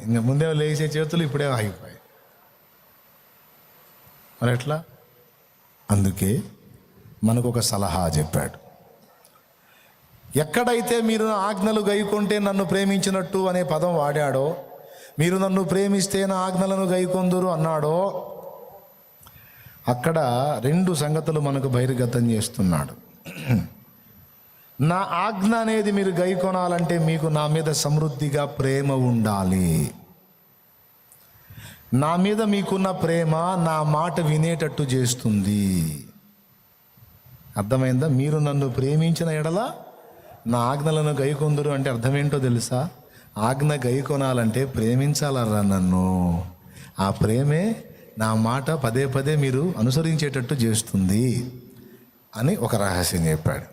ఇంకా ముందే లేచే చేతులు ఇప్పుడే అయిపోయి. మరి ఎట్లా? అందుకే మనకు ఒక సలహా చెప్పాడు. ఎక్కడైతే మీరు ఆజ్ఞలు గైకొంటే నన్ను ప్రేమించినట్టు అనే పదం వాడాడో, మీరు నన్ను ప్రేమిస్తే నా ఆజ్ఞలను గైకొందురు అన్నాడో, అక్కడ 2 సంగతులు మనకు బహిర్గతం చేస్తున్నాడు. నా ఆజ్ఞ అనేది మీరు గైకొనాలంటే మీకు నా మీద సమృద్ధిగా ప్రేమ ఉండాలి. నా మీద మీకున్న ప్రేమ నా మాట వినేటట్టు చేస్తుంది. అర్థమైందా? మీరు నన్ను ప్రేమించిన ఎడల నా ఆజ్ఞలను గైకొందురు అంటే అర్థమేంటో తెలుసా? ఆజ్ఞ గైకొనాలంటే ప్రేమించాలరా నన్ను. ఆ ప్రేమే నా మాట పదే పదే మీరు అనుసరించేటట్టు చేస్తుంది అని ఒక రహస్యం చెప్పాడు.